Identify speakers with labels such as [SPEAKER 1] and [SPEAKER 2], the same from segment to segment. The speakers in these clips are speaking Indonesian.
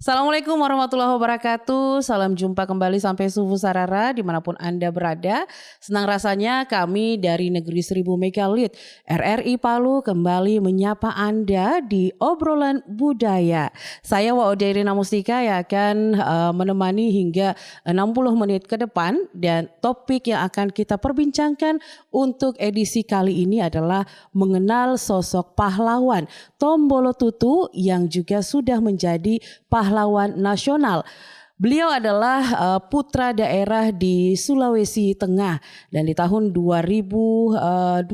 [SPEAKER 1] Assalamualaikum warahmatullahi wabarakatuh. Salam jumpa kembali sampai subuh sarara dimanapun Anda berada. Senang rasanya kami dari Negeri 1000 Megalit RRI Palu kembali menyapa Anda di obrolan budaya. Saya Wauda Irina Mustika yang akan menemani hingga 60 menit ke depan, dan topik yang akan kita perbincangkan untuk edisi kali ini adalah mengenal sosok pahlawan Tombolo Tutu yang juga sudah menjadi pahlawan nasional. Beliau adalah putra daerah di Sulawesi Tengah dan di tahun 2021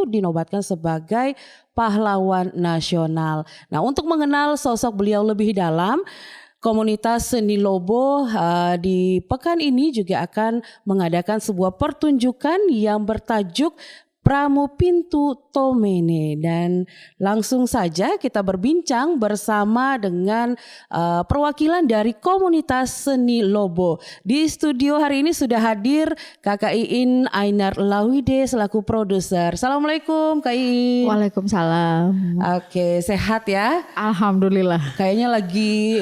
[SPEAKER 1] dinobatkan sebagai pahlawan nasional. Nah, untuk mengenal sosok beliau lebih dalam, komunitas Seni Lobo di pekan ini juga akan mengadakan sebuah pertunjukan yang bertajuk Pramu Pintu Tomene, dan langsung saja kita berbincang bersama dengan perwakilan dari komunitas Seni Lobo. Di studio hari ini sudah hadir Kakak Iin Ainar Lawide selaku produser. Assalamualaikum Kak Iin.
[SPEAKER 2] Waalaikumsalam.
[SPEAKER 1] Oke, sehat ya?
[SPEAKER 2] Alhamdulillah.
[SPEAKER 1] Kayaknya lagi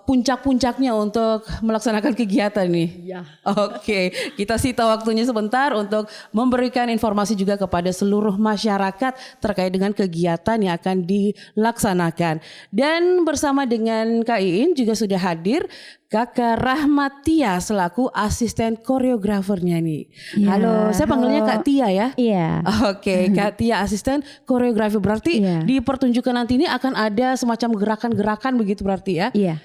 [SPEAKER 1] puncak-puncaknya untuk melaksanakan kegiatan nih.
[SPEAKER 2] Ya.
[SPEAKER 1] Oke, kita sita waktunya sebentar untuk memberikan informasi juga kepada seluruh masyarakat terkait dengan kegiatan yang akan dilaksanakan. Dan bersama dengan Kak Iin juga sudah hadir Kakak Rahmatia selaku asisten koreografernya nih.
[SPEAKER 2] Ya,
[SPEAKER 1] halo, saya panggilnya Kak Tia ya?
[SPEAKER 2] Iya.
[SPEAKER 1] Oke, Kak Tia asisten koreografi. Berarti di pertunjukan nanti ini akan ada semacam gerakan-gerakan begitu berarti ya?
[SPEAKER 2] Iya.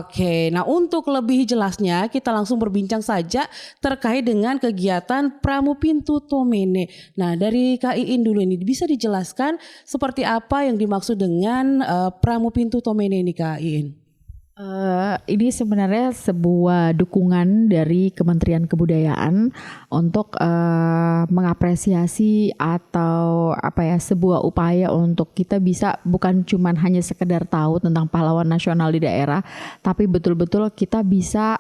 [SPEAKER 1] Oke, nah untuk lebih jelasnya kita langsung berbincang saja terkait dengan kegiatan Pramu Pintu Tomene. Nah, dari Kak Iin dulu ini bisa dijelaskan seperti apa yang dimaksud dengan Pramu Pintu Tomene ini Kak Iin?
[SPEAKER 2] Ini sebenarnya sebuah dukungan dari Kementerian Kebudayaan untuk mengapresiasi atau sebuah upaya untuk kita bisa bukan cuman hanya sekedar tahu tentang pahlawan nasional di daerah, tapi betul-betul kita bisa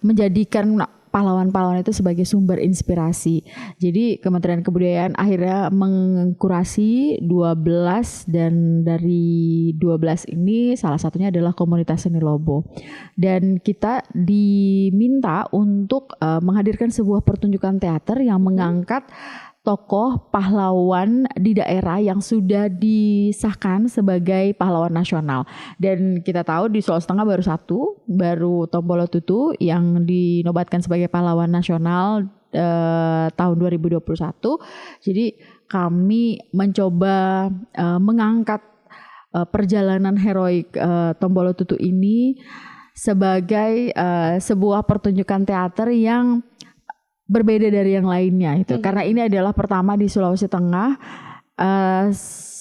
[SPEAKER 2] menjadikan pahlawan-pahlawan itu sebagai sumber inspirasi. Jadi Kementerian Kebudayaan akhirnya mengkurasi 12, dan dari 12 ini salah satunya adalah komunitas Seni Lobo. Dan kita diminta untuk menghadirkan sebuah pertunjukan teater yang mengangkat tokoh pahlawan di daerah yang sudah disahkan sebagai pahlawan nasional. Dan kita tahu di Sulawesi Tengah baru Tombolo Tutu yang dinobatkan sebagai pahlawan nasional tahun 2021. Jadi kami mencoba mengangkat perjalanan heroik Tombolo Tutu ini sebagai sebuah pertunjukan teater yang berbeda dari yang lainnya itu. Karena ini adalah pertama di Sulawesi Tengah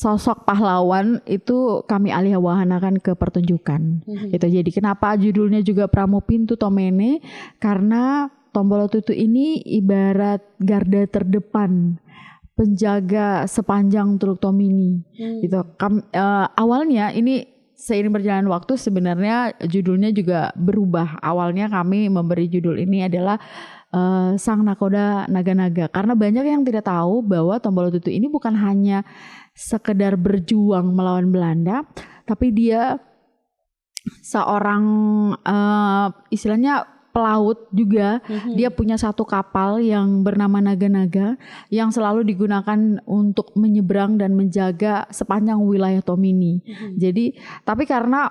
[SPEAKER 2] sosok pahlawan itu kami alihwahanakan ke pertunjukan. Itu jadi kenapa judulnya juga Pramu Pintu Tomene, karena Tombolo Tutu ini ibarat garda terdepan, penjaga sepanjang Teluk Tomini. Gitu. Awalnya ini seiring berjalan waktu sebenarnya judulnya juga berubah. Awalnya kami memberi judul ini adalah Sang Nakoda Naga-Naga, karena banyak yang tidak tahu bahwa Tombolo Tutu ini bukan hanya sekedar berjuang melawan Belanda, tapi dia seorang istilahnya pelaut juga. Dia punya satu kapal yang bernama Naga-Naga yang selalu digunakan untuk menyeberang dan menjaga sepanjang wilayah Tomini. Jadi tapi karena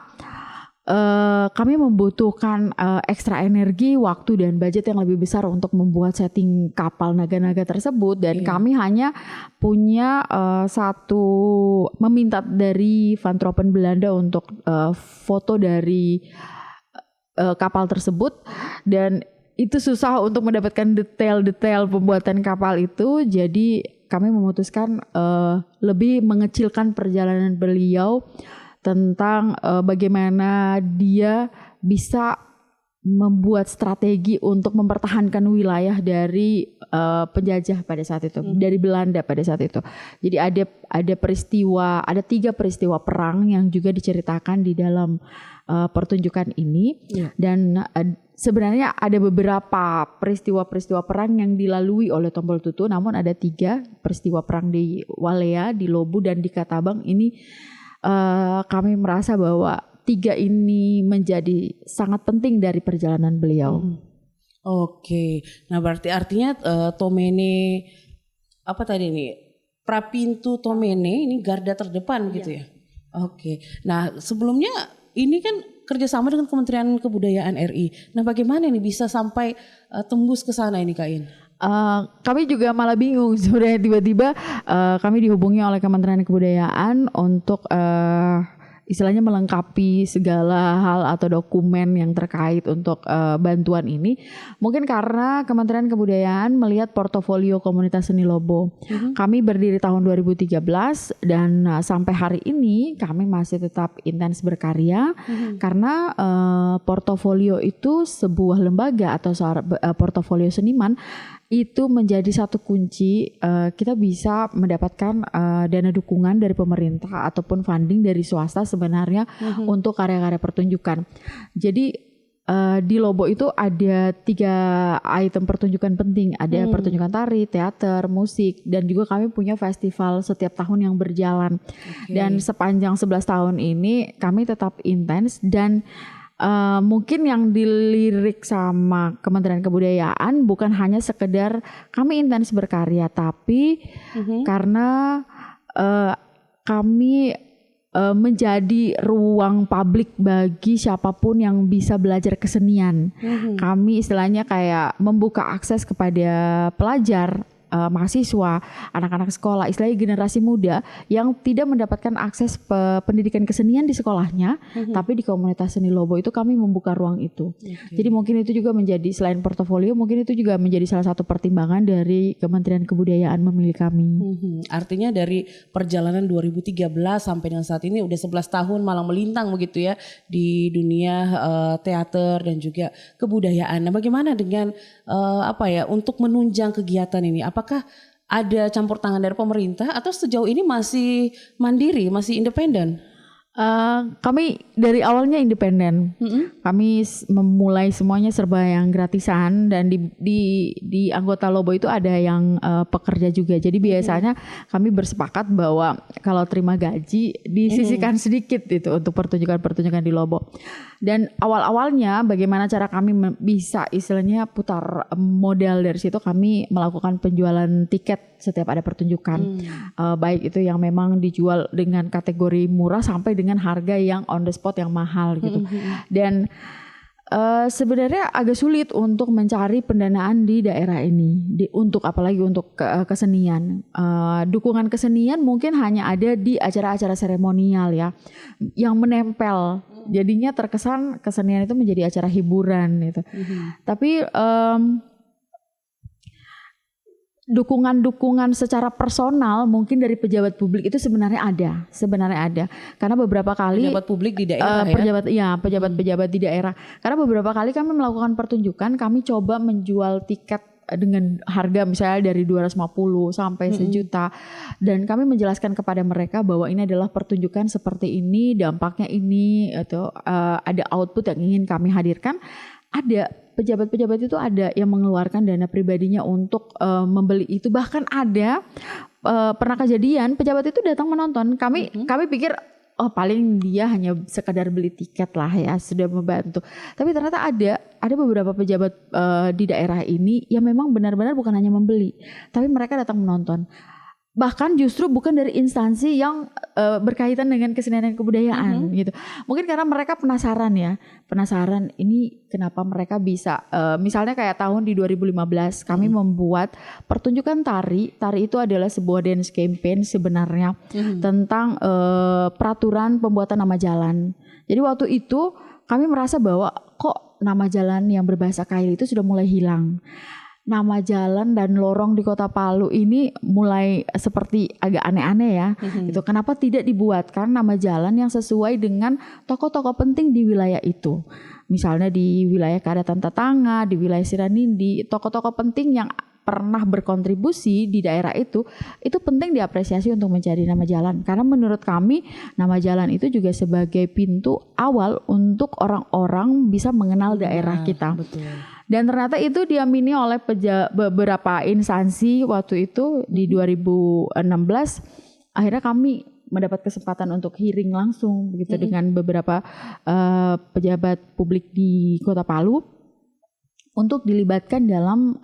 [SPEAKER 2] kami membutuhkan ekstra energi, waktu dan budget yang lebih besar untuk membuat setting kapal Naga-Naga tersebut, dan kami hanya punya meminta dari Van Tropen Belanda untuk foto dari kapal tersebut, dan itu susah untuk mendapatkan detail-detail pembuatan kapal itu. Jadi kami memutuskan lebih mengecilkan perjalanan beliau tentang bagaimana dia bisa membuat strategi untuk mempertahankan wilayah dari penjajah pada saat itu, dari Belanda pada saat itu. Jadi ada 3 peristiwa perang yang juga diceritakan di dalam pertunjukan ini. Dan sebenarnya ada beberapa peristiwa-peristiwa perang yang dilalui oleh Tombolo Tutu, namun ada 3 peristiwa perang di Walea, di Lobu, dan di Katabang. Ini kami merasa bahwa tiga ini menjadi sangat penting dari perjalanan beliau.
[SPEAKER 1] Oke, nah berarti artinya Tomene apa tadi nih? Prapintu Tomene ini garda terdepan gitu ya. Oke. Nah, sebelumnya ini kan kerjasama dengan Kementerian Kebudayaan RI. Nah, bagaimana nih bisa sampai tembus ke sana ini Kak In?
[SPEAKER 2] Kami juga malah bingung sebenarnya, tiba-tiba kami dihubungi oleh Kementerian Kebudayaan untuk istilahnya melengkapi segala hal atau dokumen yang terkait untuk bantuan ini. Mungkin karena Kementerian Kebudayaan melihat portofolio komunitas seni Lobo. Kami berdiri tahun 2013 dan sampai hari ini kami masih tetap intens berkarya karena portofolio itu sebuah lembaga atau portofolio seniman itu menjadi satu kunci kita bisa mendapatkan dana dukungan dari pemerintah ataupun funding dari swasta sebenarnya untuk karya-karya pertunjukan. Jadi di Lobo itu ada 3 item pertunjukan penting, ada pertunjukan tari, teater, musik, dan juga kami punya festival setiap tahun yang berjalan. Dan sepanjang 11 tahun ini kami tetap intens dan mungkin yang dilirik sama Kementerian Kebudayaan bukan hanya sekedar kami intens berkarya, tapi karena kami menjadi ruang publik bagi siapapun yang bisa belajar kesenian. Kami istilahnya kayak membuka akses kepada pelajar, mahasiswa, anak-anak sekolah, istilahnya generasi muda yang tidak mendapatkan akses pendidikan kesenian di sekolahnya, tapi di komunitas seni Lobo itu kami membuka ruang itu. Jadi mungkin itu juga menjadi, selain portofolio, mungkin itu juga menjadi salah satu pertimbangan dari Kementerian Kebudayaan memilih kami.
[SPEAKER 1] Artinya dari perjalanan 2013 sampai dengan saat ini udah 11 tahun malang melintang begitu ya di dunia teater dan juga kebudayaan. Nah, bagaimana dengan untuk menunjang kegiatan ini? Apakah ada campur tangan dari pemerintah atau sejauh ini masih mandiri, masih independen?
[SPEAKER 2] Kami dari awalnya independen. Kami memulai semuanya serba yang gratisan dan di anggota Lobo itu ada yang pekerja juga. Jadi biasanya kami bersepakat bahwa kalau terima gaji disisihkan sedikit itu untuk pertunjukan-pertunjukan di Lobo. Dan awal-awalnya bagaimana cara kami bisa istilahnya putar modal dari situ, kami melakukan penjualan tiket setiap ada pertunjukan. Baik itu yang memang dijual dengan kategori murah sampai dengan harga yang on the spot yang mahal gitu. Dan sebenarnya agak sulit untuk mencari pendanaan di daerah ini, apalagi untuk kesenian. Dukungan kesenian mungkin hanya ada di acara-acara seremonial ya, yang menempel. Jadinya terkesan kesenian itu menjadi acara hiburan gitu. Tapi dukungan secara personal mungkin dari pejabat publik itu sebenarnya ada. Karena beberapa kali
[SPEAKER 1] pejabat publik di daerah
[SPEAKER 2] pejabat di daerah. Karena beberapa kali kami melakukan pertunjukan, kami coba menjual tiket dengan harga misalnya dari 250 sampai 1 juta, dan kami menjelaskan kepada mereka bahwa ini adalah pertunjukan seperti ini, dampaknya ini, atau ada output yang ingin kami hadirkan. Ada pejabat-pejabat itu ada yang mengeluarkan dana pribadinya untuk membeli itu. Bahkan ada pernah kejadian pejabat itu datang menonton. Kami pikir paling dia hanya sekadar beli tiket lah ya, sudah membantu. Tapi ternyata ada beberapa pejabat di daerah ini yang memang benar-benar bukan hanya membeli, tapi mereka datang menonton. Bahkan justru bukan dari instansi yang berkaitan dengan kesenian dan kebudayaan gitu. Mungkin karena mereka penasaran ini kenapa mereka bisa, misalnya kayak tahun di 2015 kami membuat pertunjukan tari itu adalah sebuah dance campaign sebenarnya tentang peraturan pembuatan nama jalan. Jadi waktu itu kami merasa bahwa kok nama jalan yang berbahasa Kaili itu sudah mulai hilang. Nama jalan dan lorong di Kota Palu ini mulai seperti agak aneh-aneh ya. Gitu. Kenapa tidak dibuatkan nama jalan yang sesuai dengan tokoh-tokoh penting di wilayah itu? Misalnya di wilayah Keadatan Tetangga, di wilayah Siranindi, tokoh-tokoh penting yang pernah berkontribusi di daerah itu penting diapresiasi untuk mencari nama jalan. Karena menurut kami nama jalan itu juga sebagai pintu awal untuk orang-orang bisa mengenal daerah kita. Betul. Dan ternyata itu diamini oleh beberapa instansi waktu itu di 2016. Akhirnya kami mendapat kesempatan untuk hearing langsung begitu dengan beberapa pejabat publik di Kota Palu untuk dilibatkan dalam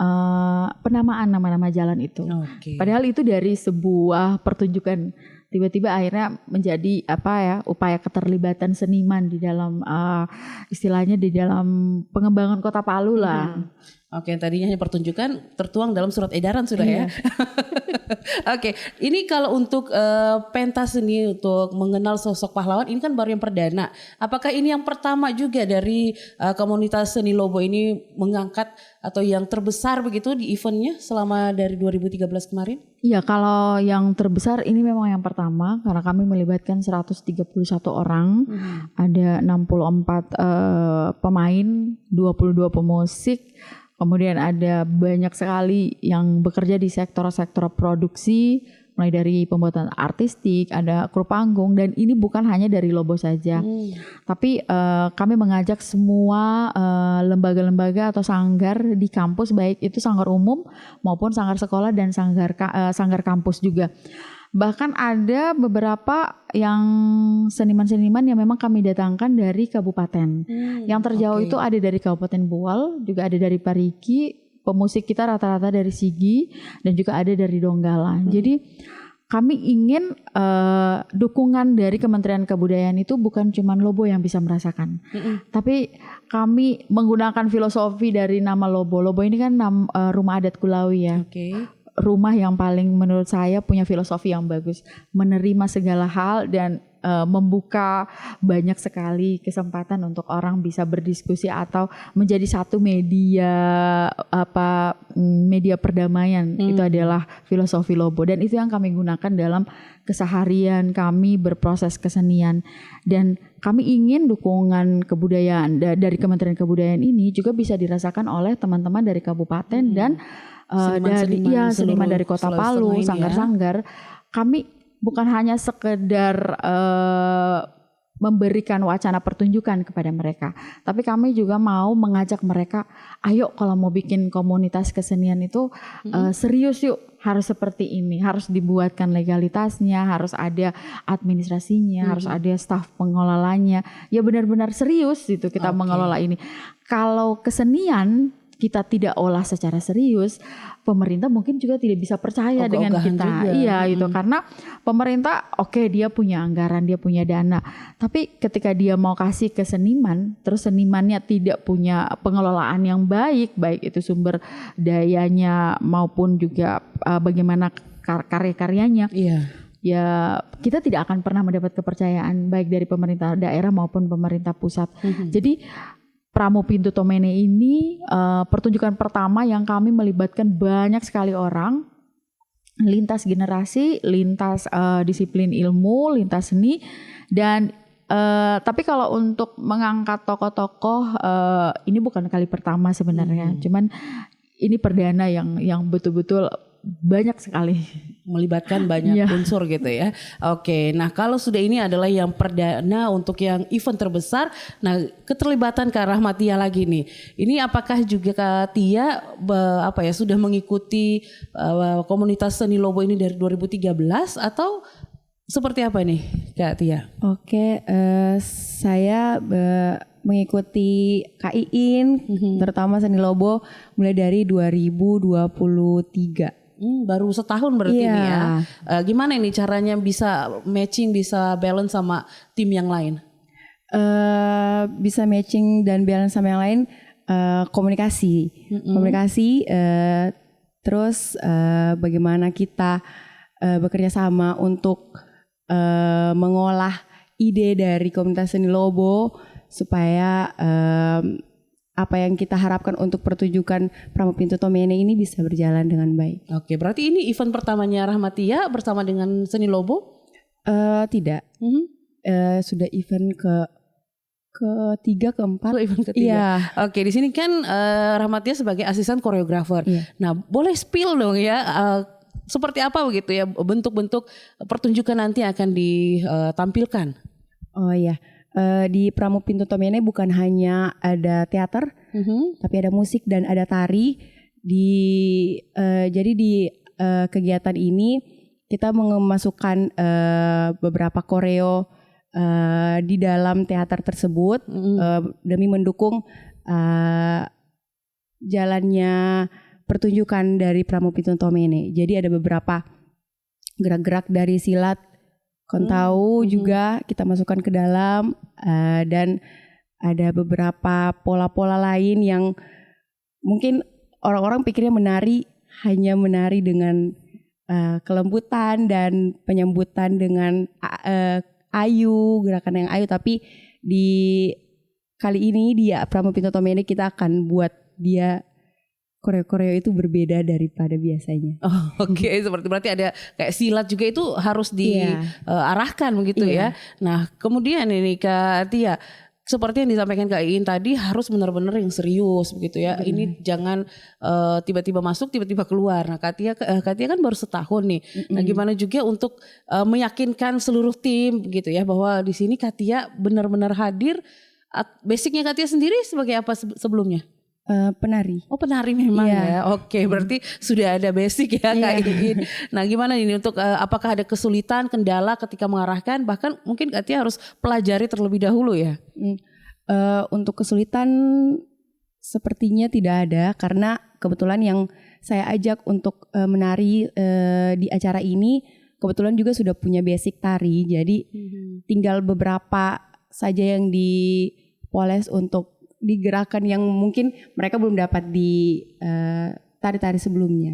[SPEAKER 2] penamaan nama-nama jalan itu. Padahal itu dari sebuah pertunjukan, tiba-tiba akhirnya menjadi upaya keterlibatan seniman di dalam istilahnya di dalam pengembangan Kota Palu lah.
[SPEAKER 1] Oke, tadinya hanya pertunjukan tertuang dalam surat edaran sudah ya. Oke, ini kalau untuk pentas ini untuk mengenal sosok pahlawan ini kan baru yang perdana. Apakah ini yang pertama juga dari komunitas seni Lobo ini mengangkat atau yang terbesar begitu di eventnya selama dari 2013 kemarin?
[SPEAKER 2] Iya, kalau yang terbesar ini memang yang pertama karena kami melibatkan 131 orang, ada 64 pemain, 22 pemusik. Kemudian ada banyak sekali yang bekerja di sektor-sektor produksi, mulai dari pembuatan artistik, ada kru panggung, dan ini bukan hanya dari Lobo saja. Tapi kami mengajak semua lembaga-lembaga atau sanggar di kampus, baik itu sanggar umum maupun sanggar sekolah dan sanggar kampus juga. Bahkan ada beberapa yang seniman-seniman yang memang kami datangkan dari kabupaten. Yang terjauh itu ada dari Kabupaten Boal, juga ada dari Parigi, pemusik kita rata-rata dari Sigi, dan juga ada dari Donggala. Jadi kami ingin dukungan dari Kementerian Kebudayaan itu bukan cuma Lobo yang bisa merasakan. Tapi kami menggunakan filosofi dari nama Lobo. Lobo ini kan rumah adat Kulawi ya. Rumah yang paling menurut saya punya filosofi yang bagus, menerima segala hal dan membuka banyak sekali kesempatan untuk orang bisa berdiskusi atau menjadi satu media media perdamaian. Itu adalah filosofi Lobo dan itu yang kami gunakan dalam keseharian kami berproses kesenian, dan kami ingin dukungan kebudayaan dari Kementerian Kebudayaan ini juga bisa dirasakan oleh teman-teman dari kabupaten dan seniman dari Kota Palu, sanggar-sanggar. Kami bukan hanya sekedar memberikan wacana pertunjukan kepada mereka, tapi kami juga mau mengajak mereka, ayo kalau mau bikin komunitas kesenian itu serius yuk, harus seperti ini, harus dibuatkan legalitasnya, harus ada administrasinya, harus ada staf pengelolanya, ya benar-benar serius gitu kita mengelola ini. Kalau kesenian kita tidak olah secara serius, pemerintah mungkin juga tidak bisa percaya dengan kita. Juga. Iya, itu karena pemerintah dia punya anggaran, dia punya dana. Tapi ketika dia mau kasih ke seniman, terus senimannya tidak punya pengelolaan yang baik itu sumber dayanya maupun juga bagaimana karya-karyanya. Ya kita tidak akan pernah mendapat kepercayaan baik dari pemerintah daerah maupun pemerintah pusat. Jadi Pramu Pintu Tomene ini pertunjukan pertama yang kami melibatkan banyak sekali orang, lintas generasi, lintas disiplin ilmu, lintas seni, dan tapi kalau untuk mengangkat tokoh-tokoh ini bukan kali pertama sebenarnya, cuman ini perdana yang betul-betul banyak sekali
[SPEAKER 1] melibatkan banyak unsur gitu ya. Oke, nah kalau sudah ini adalah yang perdana untuk yang event terbesar, nah keterlibatan Kak Rahmatia lagi nih. Ini apakah juga Kak Tia sudah mengikuti komunitas seni Lobo ini dari 2013 atau seperti apa nih Kak Tia?
[SPEAKER 3] Oke, saya mengikuti Kak Iin, terutama seni Lobo mulai dari 2023.
[SPEAKER 1] Baru setahun berarti nih ya. Gimana ini caranya bisa matching, bisa balance sama tim yang lain?
[SPEAKER 3] Bisa matching dan balance sama yang lain, komunikasi. Komunikasi, terus bagaimana kita bekerja sama untuk mengolah ide dari komunitas seni Lobo supaya apa yang kita harapkan untuk pertunjukan Pramu Pintu Tomene ini bisa berjalan dengan baik.
[SPEAKER 1] Oke, berarti ini event pertamanya Rahmatia bersama dengan seni Lobo?
[SPEAKER 3] Tidak, sudah event ketiga, keempat.
[SPEAKER 1] Event ketiga. Iya. Oke, di sini kan Rahmatia sebagai asisten koreografer. Nah, boleh spill dong ya, seperti apa begitu ya bentuk-bentuk pertunjukan nanti akan ditampilkan? Oh iya.
[SPEAKER 3] Di Pramu Pintu Tomene bukan hanya ada teater, tapi ada musik dan ada tari. Jadi di kegiatan ini kita memasukkan beberapa koreo di dalam teater tersebut demi mendukung jalannya pertunjukan dari Pramupito Tomene. Jadi ada beberapa gerak-gerak dari silat Kontau juga kita masukkan ke dalam, dan ada beberapa pola-pola lain yang mungkin orang-orang pikirnya hanya menari dengan kelembutan dan penyambutan dengan gerakan yang ayu, tapi di kali ini di Pramupito Tomene kita akan buat dia koreo-koreo itu berbeda daripada biasanya.
[SPEAKER 1] Oh, oke. Seperti berarti ada kayak silat juga itu harus diarahkan begitu ya. Nah, kemudian ini Kak Tia, seperti yang disampaikan Kak Iin tadi harus benar-benar yang serius begitu ya. Ini jangan tiba-tiba masuk, tiba-tiba keluar. Nah, Kak Tia kan baru setahun nih. Nah, gimana juga untuk meyakinkan seluruh tim gitu ya bahwa di sini Kak Tia benar-benar hadir. Basicnya Kak Tia sendiri sebagai apa sebelumnya?
[SPEAKER 3] Penari.
[SPEAKER 1] Oh, penari memang ya. Oke, berarti sudah ada basic ya Kak Iin. Nah, gimana ini untuk apakah ada kesulitan, kendala ketika mengarahkan, bahkan mungkin Kak Tia harus pelajari terlebih dahulu ya?
[SPEAKER 3] Untuk kesulitan sepertinya tidak ada, karena kebetulan yang saya ajak untuk menari di acara ini kebetulan juga sudah punya basic tari. Jadi tinggal beberapa saja yang dipoles untuk digerakkan yang mungkin mereka belum dapat di tari-tari sebelumnya.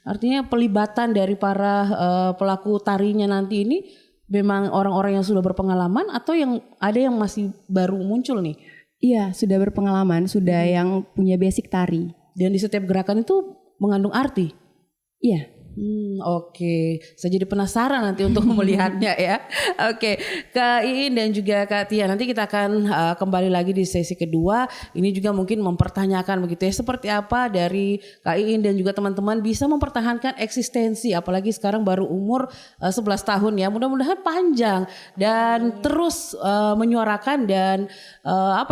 [SPEAKER 1] Artinya pelibatan dari para pelaku tarinya nanti ini memang orang-orang yang sudah berpengalaman atau yang ada yang masih baru muncul nih?
[SPEAKER 3] Iya, sudah berpengalaman, sudah yang punya basic tari.
[SPEAKER 1] Dan di setiap gerakan itu mengandung arti?
[SPEAKER 3] Iya.
[SPEAKER 1] Oke. Saya jadi penasaran nanti untuk melihatnya ya. Oke, Kak Iin dan juga Kak Tia, nanti kita akan kembali lagi di sesi kedua. Ini juga mungkin mempertanyakan begitu ya, seperti apa dari Kak Iin dan juga teman-teman bisa mempertahankan eksistensi, apalagi sekarang baru umur 11 tahun ya. Mudah-mudahan panjang dan terus menyuarakan dan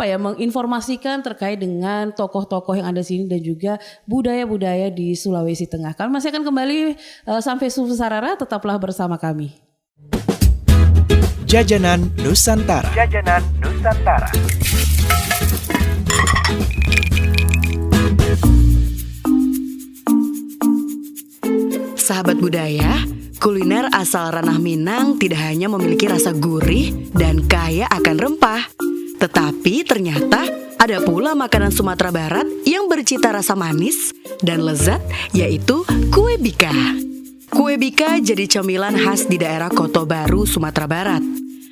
[SPEAKER 1] menginformasikan terkait dengan tokoh-tokoh yang ada di sini dan juga budaya-budaya di Sulawesi Tengah. Kami masih akan kembali sampai Sufu Sarara, tetaplah bersama kami.
[SPEAKER 4] Jajanan Nusantara. Jajanan Nusantara.
[SPEAKER 5] Sahabat budaya, kuliner asal ranah Minang tidak hanya memiliki rasa gurih dan kaya akan rempah, tetapi ternyata ada pula makanan Sumatera Barat yang bercita rasa manis dan lezat, yaitu kue bika. Kue bika jadi cemilan khas di daerah Koto Baru, Sumatera Barat.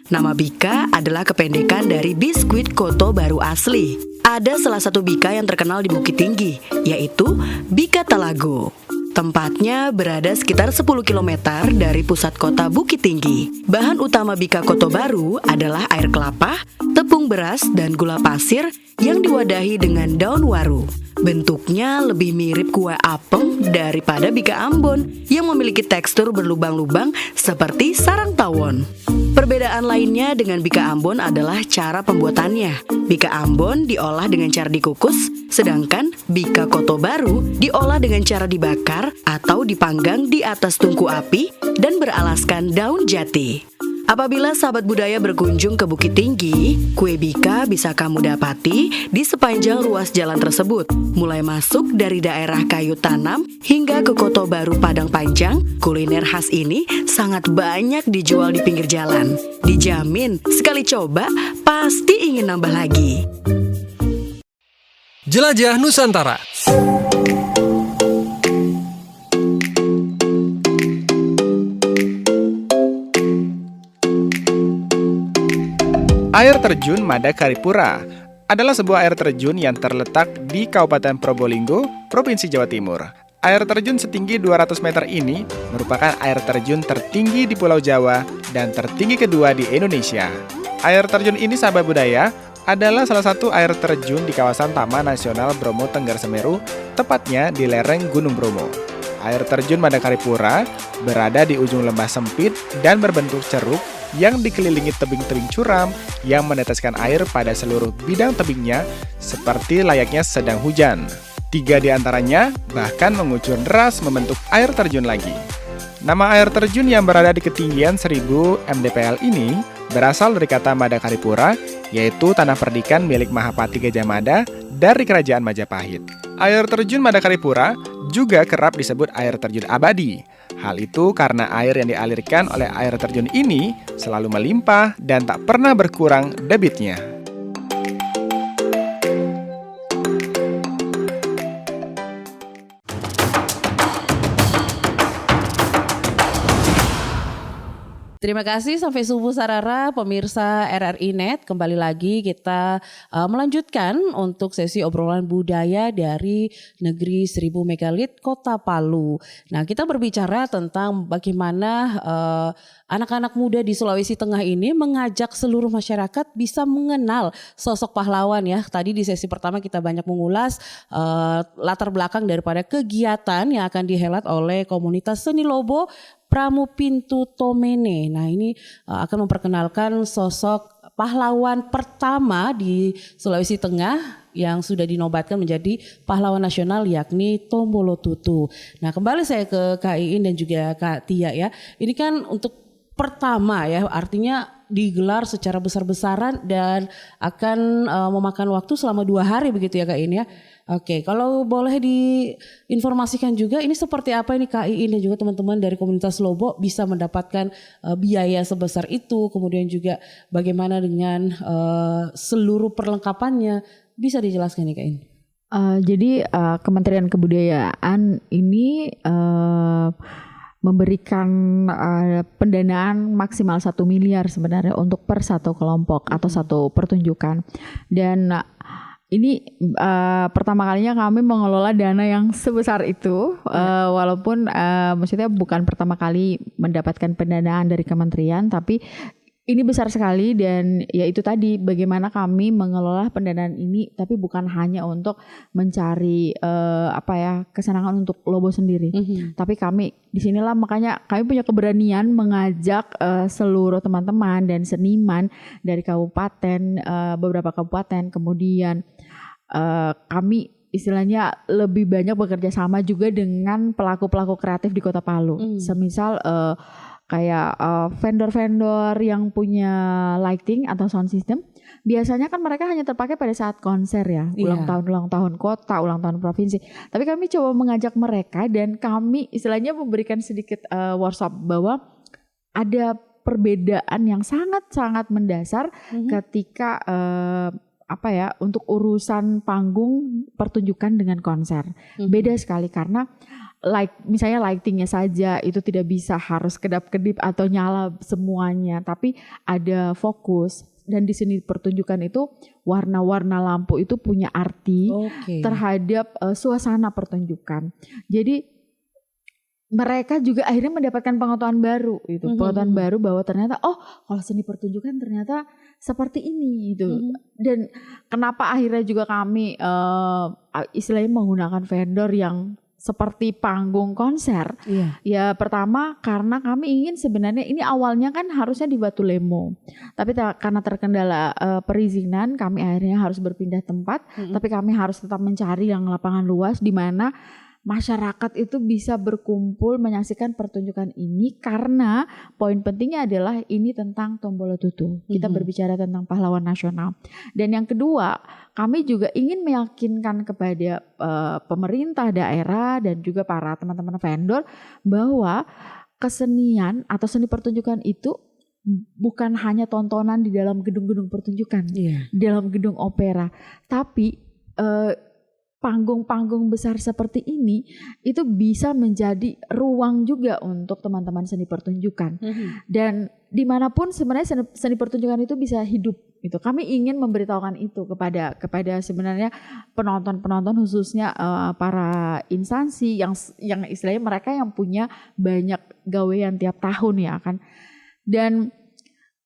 [SPEAKER 5] Nama bika adalah kependekan dari biskuit Koto Baru asli. Ada salah satu bika yang terkenal di Bukit Tinggi, yaitu Bika Talago. Tempatnya berada sekitar 10 km dari pusat kota Bukit Tinggi. Bahan utama bika Koto Baru adalah air kelapa, tepung beras, dan gula pasir yang diwadahi dengan daun waru. Bentuknya lebih mirip kue apem daripada bika Ambon yang memiliki tekstur berlubang-lubang seperti sarang tawon. Perbedaan lainnya dengan bika Ambon adalah cara pembuatannya. Bika Ambon diolah dengan cara dikukus, sedangkan bika Koto Baru diolah dengan cara dibakar atau dipanggang di atas tungku api dan beralaskan daun jati. Apabila sahabat budaya berkunjung ke Bukit Tinggi, kue bika bisa kamu dapati di sepanjang ruas jalan tersebut. Mulai masuk dari daerah Kayu Tanam hingga ke Koto Baru Padang Panjang, kuliner khas ini sangat banyak dijual di pinggir jalan. Dijamin, sekali coba pasti ingin nambah lagi.
[SPEAKER 6] Jelajah Nusantara.
[SPEAKER 7] Air terjun Madakaripura adalah sebuah air terjun yang terletak di Kabupaten Probolinggo, Provinsi Jawa Timur. Air terjun setinggi 200 meter ini merupakan air terjun tertinggi di Pulau Jawa dan tertinggi kedua di Indonesia. Air terjun ini, sahabat budaya, adalah salah satu air terjun di kawasan Taman Nasional Bromo Tengger Semeru, tepatnya di lereng Gunung Bromo. Air terjun Madakaripura berada di ujung lembah sempit dan berbentuk ceruk yang dikelilingi tebing-tebing curam yang meneteskan air pada seluruh bidang tebingnya seperti layaknya sedang hujan. 3 di antaranya bahkan mengucur deras membentuk air terjun lagi. Nama air terjun yang berada di ketinggian 1000 mdpl ini berasal dari kata Madakaripura, yaitu tanah perdikan milik Mahapati Gajah Mada dari Kerajaan Majapahit. Air terjun Madakaripura juga kerap disebut air terjun abadi. Hal itu karena air yang dialirkan oleh air terjun ini selalu melimpah dan tak pernah berkurang debitnya.
[SPEAKER 1] Terima kasih sampai subuh Sarara, pemirsa RRI Net. Kembali lagi kita melanjutkan untuk sesi obrolan budaya dari Negeri 1000 Megalit Kota Palu. Nah, kita berbicara tentang bagaimana anak-anak muda di Sulawesi Tengah ini mengajak seluruh masyarakat bisa mengenal sosok pahlawan ya. Tadi di sesi pertama kita banyak mengulas latar belakang daripada kegiatan yang akan dihelat oleh komunitas seni Lobo Pramupintu Tomene. Nah, ini akan memperkenalkan sosok pahlawan pertama di Sulawesi Tengah yang sudah dinobatkan menjadi pahlawan nasional, yakni Tombolo Tutu. Nah, kembali saya ke Kak Iin dan juga Kak Tia ya. Ini kan untuk pertama ya, artinya digelar secara besar-besaran dan akan memakan waktu selama 2 hari begitu ya Kak Iin ya. Oke, kalau boleh diinformasikan juga ini seperti apa ini Kak Iin dan juga teman-teman dari komunitas Lobo bisa mendapatkan biaya sebesar itu, kemudian juga bagaimana dengan seluruh perlengkapannya, bisa dijelaskan nih Kak Iin?
[SPEAKER 2] Jadi Kementerian Kebudayaan ini memberikan pendanaan maksimal 1 miliar sebenarnya untuk per satu kelompok atau satu pertunjukan. Dan ini pertama kalinya kami mengelola dana yang sebesar itu, walaupun maksudnya bukan pertama kali mendapatkan pendanaan dari kementerian, tapi ini besar sekali. Dan ya itu tadi bagaimana kami mengelola pendanaan ini, tapi bukan hanya untuk mencari kesenangan untuk Lobo sendiri, tapi kami disinilah makanya kami punya keberanian mengajak seluruh teman-teman dan seniman dari kabupaten, beberapa kabupaten, kemudian kami istilahnya lebih banyak bekerja sama juga dengan pelaku-pelaku kreatif di Kota Palu. Semisal kayak vendor-vendor yang punya lighting atau sound system, biasanya kan mereka hanya terpakai pada saat konser ya, ulang tahun kota, ulang tahun provinsi. Tapi kami coba mengajak mereka dan kami istilahnya memberikan sedikit workshop bahwa ada perbedaan yang sangat-sangat mendasar ketika untuk urusan panggung pertunjukan dengan konser. Beda sekali karena misalnya lightingnya saja itu tidak bisa harus kedap-kedip atau nyala semuanya, tapi ada fokus. Dan di sini pertunjukan itu warna-warna lampu itu punya arti terhadap suasana pertunjukan. Jadi mereka juga akhirnya mendapatkan pengetahuan baru itu, pengetahuan baru bahwa ternyata kalau seni pertunjukan ternyata seperti ini gitu. Dan kenapa akhirnya juga kami istilahnya menggunakan vendor yang seperti panggung konser. Ya pertama karena kami ingin sebenarnya ini awalnya kan harusnya di Batu Lemo. Tapi karena terkendala perizinan kami akhirnya harus berpindah tempat. Tapi kami harus tetap mencari yang lapangan luas di mana masyarakat itu bisa berkumpul menyaksikan pertunjukan ini, karena poin pentingnya adalah ini tentang Tombolo Tutu. Kita berbicara tentang pahlawan nasional. Dan yang kedua, kami juga ingin meyakinkan kepada pemerintah daerah dan juga para teman-teman vendor bahwa kesenian atau seni pertunjukan itu bukan hanya tontonan di dalam gedung-gedung pertunjukan, di dalam gedung opera, tapi panggung-panggung besar seperti ini itu bisa menjadi ruang juga untuk teman-teman seni pertunjukan. Dan dimanapun sebenarnya seni pertunjukan itu bisa hidup. Itu kami ingin memberitahukan itu kepada sebenarnya penonton-penonton, khususnya para instansi yang istilahnya mereka yang punya banyak gawean tiap tahun ya kan. Dan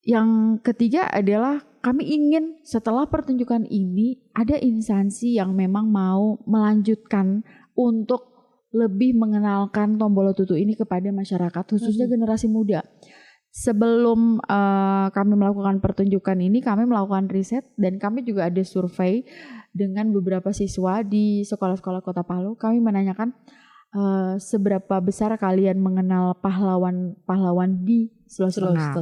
[SPEAKER 2] yang ketiga adalah kami ingin setelah pertunjukan ini ada instansi yang memang mau melanjutkan untuk lebih mengenalkan Tombolo Tutu ini kepada masyarakat, khususnya generasi muda. Sebelum kami melakukan pertunjukan ini, kami melakukan riset dan kami juga ada survei dengan beberapa siswa di sekolah-sekolah Kota Palu. Kami menanyakan seberapa besar kalian mengenal pahlawan di Sulawesi Tengah.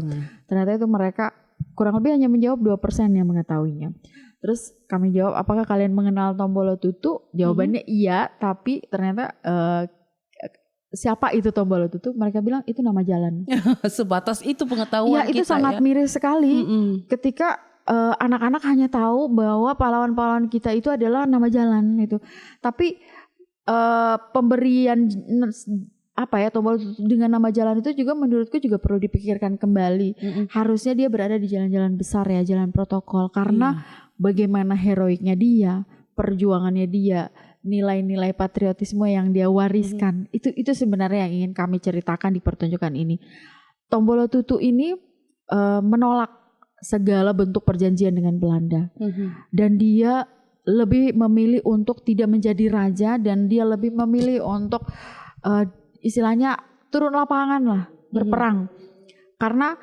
[SPEAKER 2] Ternyata itu mereka kurang lebih hanya menjawab 2% yang mengetahuinya. Terus kami jawab, apakah kalian mengenal Tombolo Tutu? Jawabannya iya, tapi ternyata siapa itu Tombolo Tutu? Mereka bilang itu nama jalan.
[SPEAKER 1] Sebatas itu pengetahuan
[SPEAKER 2] kita. Itu sangat miris sekali. Ketika anak-anak hanya tahu bahwa pahlawan-pahlawan kita itu adalah nama jalan itu. Tapi pemberian Tombolo Tutu dengan nama jalan itu juga menurutku juga perlu dipikirkan kembali. Harusnya dia berada di jalan-jalan besar ya, jalan protokol, karena bagaimana heroiknya dia, perjuangannya dia, nilai-nilai patriotisme yang dia wariskan. Itu sebenarnya yang ingin kami ceritakan di pertunjukan ini. Tombolo Tutu ini menolak segala bentuk perjanjian dengan Belanda. Dan dia lebih memilih untuk tidak menjadi raja, dan dia lebih memilih untuk istilahnya turun lapangan lah, berperang. Karena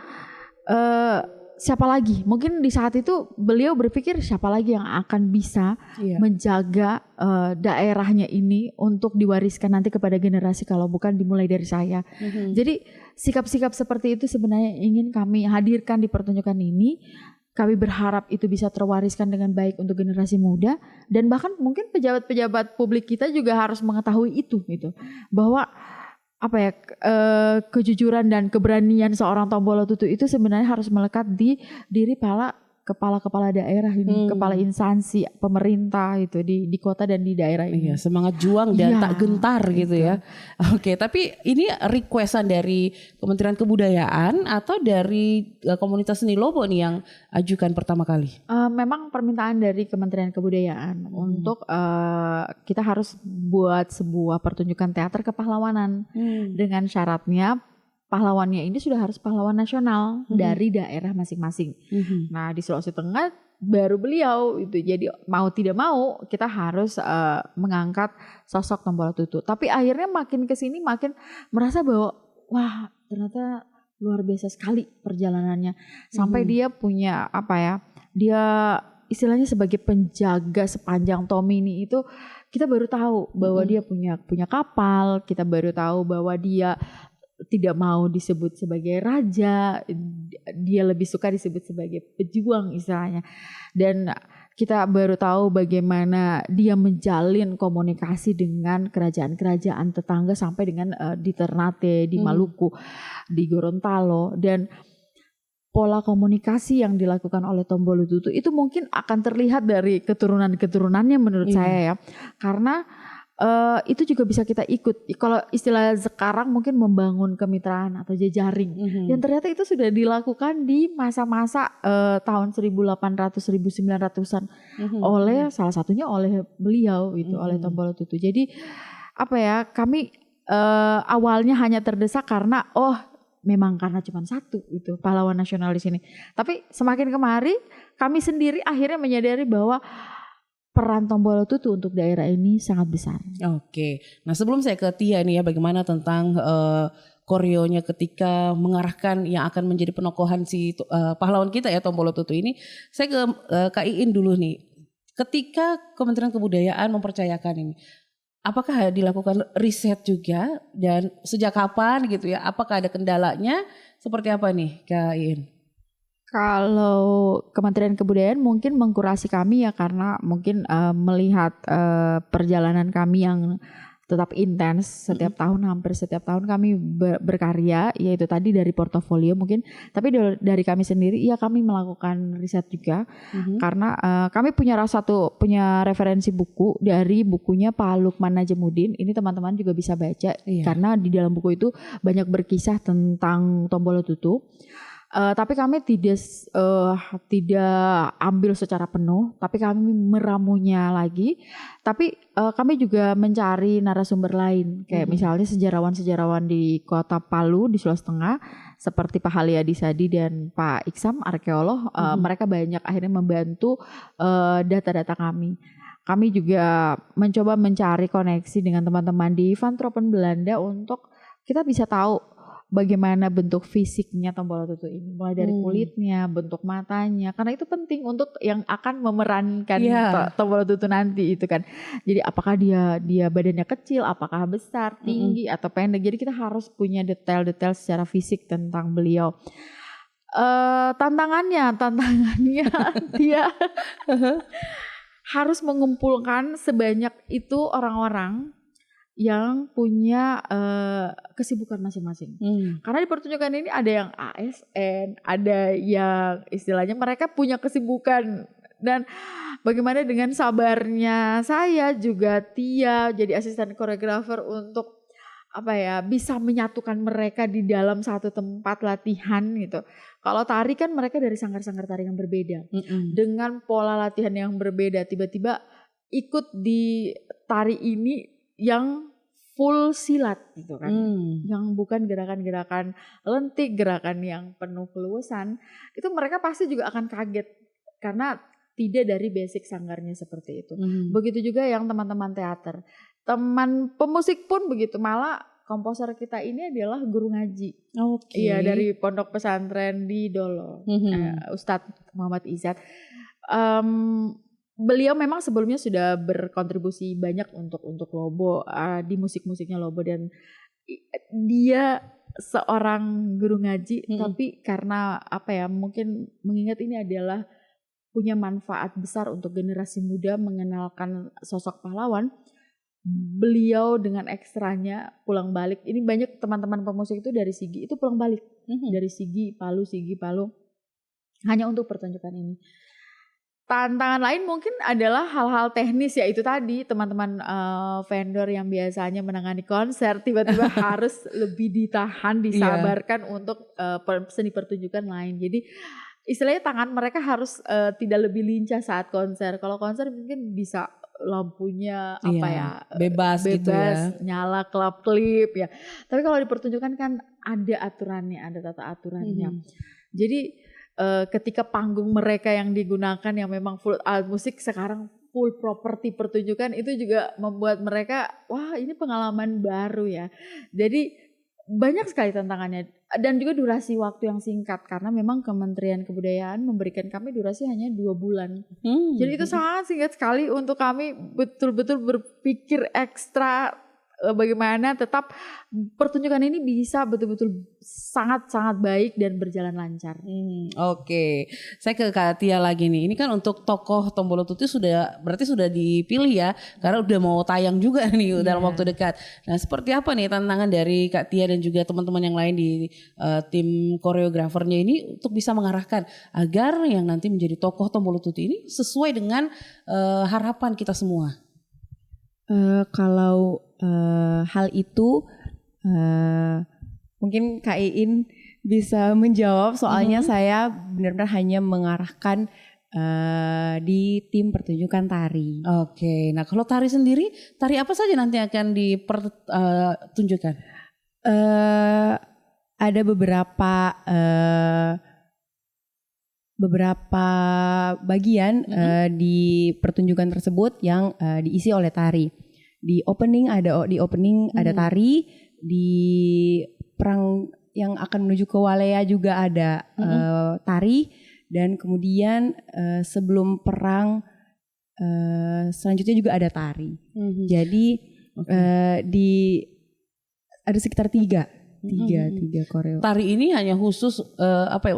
[SPEAKER 2] siapa lagi? Mungkin di saat itu beliau berpikir siapa lagi yang akan bisa menjaga daerahnya ini untuk diwariskan nanti kepada generasi kalau bukan dimulai dari saya. Jadi sikap-sikap seperti itu sebenarnya ingin kami hadirkan di pertunjukan ini. Kami berharap itu bisa terwariskan dengan baik untuk generasi muda, dan bahkan mungkin pejabat-pejabat publik kita juga harus mengetahui itu gitu. Bahwa kejujuran dan keberanian seorang Tombolo Tutu itu sebenarnya harus melekat di diri para kepala-kepala daerah ini, kepala instansi pemerintah itu di kota dan di daerah ini.
[SPEAKER 1] Iya, semangat juang dan tak gentar gitu ya. Oke, tapi ini requestan dari Kementerian Kebudayaan atau dari komunitas seni Lobo nih yang ajukan pertama kali?
[SPEAKER 2] Memang permintaan dari Kementerian Kebudayaan untuk kita harus buat sebuah pertunjukan teater kepahlawanan dengan syaratnya pahlawannya ini sudah harus pahlawan nasional dari daerah masing-masing. Nah di Sulawesi Tengah baru beliau itu, jadi mau tidak mau kita harus mengangkat sosok Tombolo Tutu. Tapi akhirnya makin kesini makin merasa bahwa wah ternyata luar biasa sekali perjalanannya. Sampai dia punya dia istilahnya sebagai penjaga sepanjang Tomini itu, kita baru tahu bahwa dia punya kapal, kita baru tahu bahwa dia tidak mau disebut sebagai raja, dia lebih suka disebut sebagai pejuang istilahnya. Dan kita baru tahu bagaimana dia menjalin komunikasi dengan kerajaan-kerajaan tetangga sampai dengan di Ternate, di Maluku, di Gorontalo, dan pola komunikasi yang dilakukan oleh Tombolo Tutu itu mungkin akan terlihat dari keturunan-keturunannya menurut saya ya, karena itu juga bisa kita ikut. Kalau istilah sekarang mungkin membangun kemitraan atau jejaring. Yang ternyata itu sudah dilakukan di masa-masa tahun 1800-1900-an oleh salah satunya oleh beliau itu, oleh Tombolo Tutu. Jadi kami awalnya hanya terdesak karena memang karena cuma satu itu pahlawan nasional di sini. Tapi semakin kemari kami sendiri akhirnya menyadari bahwa peran Tombolo Tutu untuk daerah ini sangat besar.
[SPEAKER 1] Oke, nah sebelum saya ke Tia nih ya, bagaimana tentang koreonya ketika mengarahkan yang akan menjadi penokohan si pahlawan kita ya Tombolo Tutu ini, saya ke Kak Iin dulu nih. Ketika Kementerian Kebudayaan mempercayakan ini, apakah dilakukan riset juga dan sejak kapan gitu ya? Apakah ada kendalanya? Seperti apa nih Kak Iin?
[SPEAKER 2] Kalau Kementerian Kebudayaan mungkin mengkurasi kami ya, karena mungkin melihat perjalanan kami yang tetap intens setiap tahun, hampir setiap tahun kami berkarya, yaitu tadi dari portofolio mungkin, tapi dari kami sendiri ya kami melakukan riset juga, karena kami punya punya referensi buku dari bukunya Pak Lukman Najemuddin. Ini teman-teman juga bisa baca karena di dalam buku itu banyak berkisah tentang Tombolo Tutu. Tapi kami tidak ambil secara penuh, tapi kami meramunya lagi. Tapi kami juga mencari narasumber lain, kayak misalnya sejarawan-sejarawan di Kota Palu di Sulawesi Tengah, seperti Pak Haliadi Sadi dan Pak Iksam, arkeolog. Mereka banyak akhirnya membantu data-data kami. Kami juga mencoba mencari koneksi dengan teman-teman di Van Tropen Belanda untuk kita bisa tahu bagaimana bentuk fisiknya tombol tutu ini, mulai dari kulitnya, bentuk matanya, karena itu penting untuk yang akan memerankan tombol tutu nanti itu kan. Jadi apakah dia badannya kecil, apakah besar, tinggi atau pendek. Jadi kita harus punya detail-detail secara fisik tentang beliau. Tantangannya dia harus mengumpulkan sebanyak itu orang-orang yang punya kesibukan masing-masing. Karena di pertunjukan ini ada yang ASN, ada yang istilahnya mereka punya kesibukan. Dan bagaimana dengan sabarnya saya juga Tia jadi asisten koreografer untuk bisa menyatukan mereka di dalam satu tempat latihan gitu. Kalau tari kan mereka dari sanggar-sanggar tari yang berbeda. Dengan pola latihan yang berbeda, tiba-tiba ikut di tari ini yang full silat gitu kan. Yang bukan gerakan-gerakan lentik, gerakan yang penuh keluasan. Itu mereka pasti juga akan kaget karena tidak dari basic sanggarnya seperti itu. Begitu juga yang teman-teman teater. Teman pemusik pun begitu, malah komposer kita ini adalah guru ngaji. Iya, dari pondok pesantren di Dolo. Ustadz Muhammad Izzat. Beliau memang sebelumnya sudah berkontribusi banyak untuk Lobo di musik-musiknya Lobo, dan dia seorang guru ngaji tapi karena mungkin mengingat ini adalah punya manfaat besar untuk generasi muda mengenalkan sosok pahlawan, beliau dengan ekstranya pulang balik. Ini banyak teman-teman pemusik itu dari Sigi itu pulang balik dari Sigi Palu hanya untuk pertunjukan ini. Tantangan lain mungkin adalah hal-hal teknis, yaitu tadi teman-teman vendor yang biasanya menangani konser tiba-tiba harus lebih ditahan, disabarkan untuk seni pertunjukan lain. Jadi istilahnya tangan mereka harus tidak lebih lincah saat konser. Kalau konser mungkin bisa lampunya bebas gitu ya, nyala klip ya. Tapi kalau di pertunjukan kan ada aturannya, ada tata aturannya. Jadi ketika panggung mereka yang digunakan yang memang full alat musik, sekarang full properti pertunjukan, itu juga membuat mereka wah ini pengalaman baru ya. Jadi banyak sekali tantangannya, dan juga durasi waktu yang singkat karena memang Kementerian Kebudayaan memberikan kami durasi hanya 2 bulan. Jadi itu sangat singkat sekali untuk kami betul-betul berpikir ekstra bagaimana tetap pertunjukan ini bisa betul-betul sangat-sangat baik dan berjalan lancar.
[SPEAKER 1] Oke, saya ke Kak Tia lagi nih. Ini kan untuk tokoh Tombolo Tutu berarti sudah dipilih ya, karena udah mau tayang juga nih dalam waktu dekat. Nah, seperti apa nih tantangan dari Kak Tia dan juga teman-teman yang lain di tim koreografernya ini untuk bisa mengarahkan agar yang nanti menjadi tokoh Tombolo Tutu ini sesuai dengan harapan kita semua?
[SPEAKER 3] Kalau hal itu mungkin Kak Iin bisa menjawab, soalnya saya benar-benar hanya mengarahkan di tim pertunjukan tari.
[SPEAKER 1] Oke, nah kalau tari sendiri, tari apa saja nanti akan dipertunjukkan?
[SPEAKER 3] Ada beberapa bagian di pertunjukan tersebut yang diisi oleh tari. Di opening ada tari, di perang yang akan menuju ke Walea juga ada tari, dan kemudian sebelum perang selanjutnya juga ada tari. Jadi ada sekitar tiga koreo.
[SPEAKER 1] Tari ini hanya khusus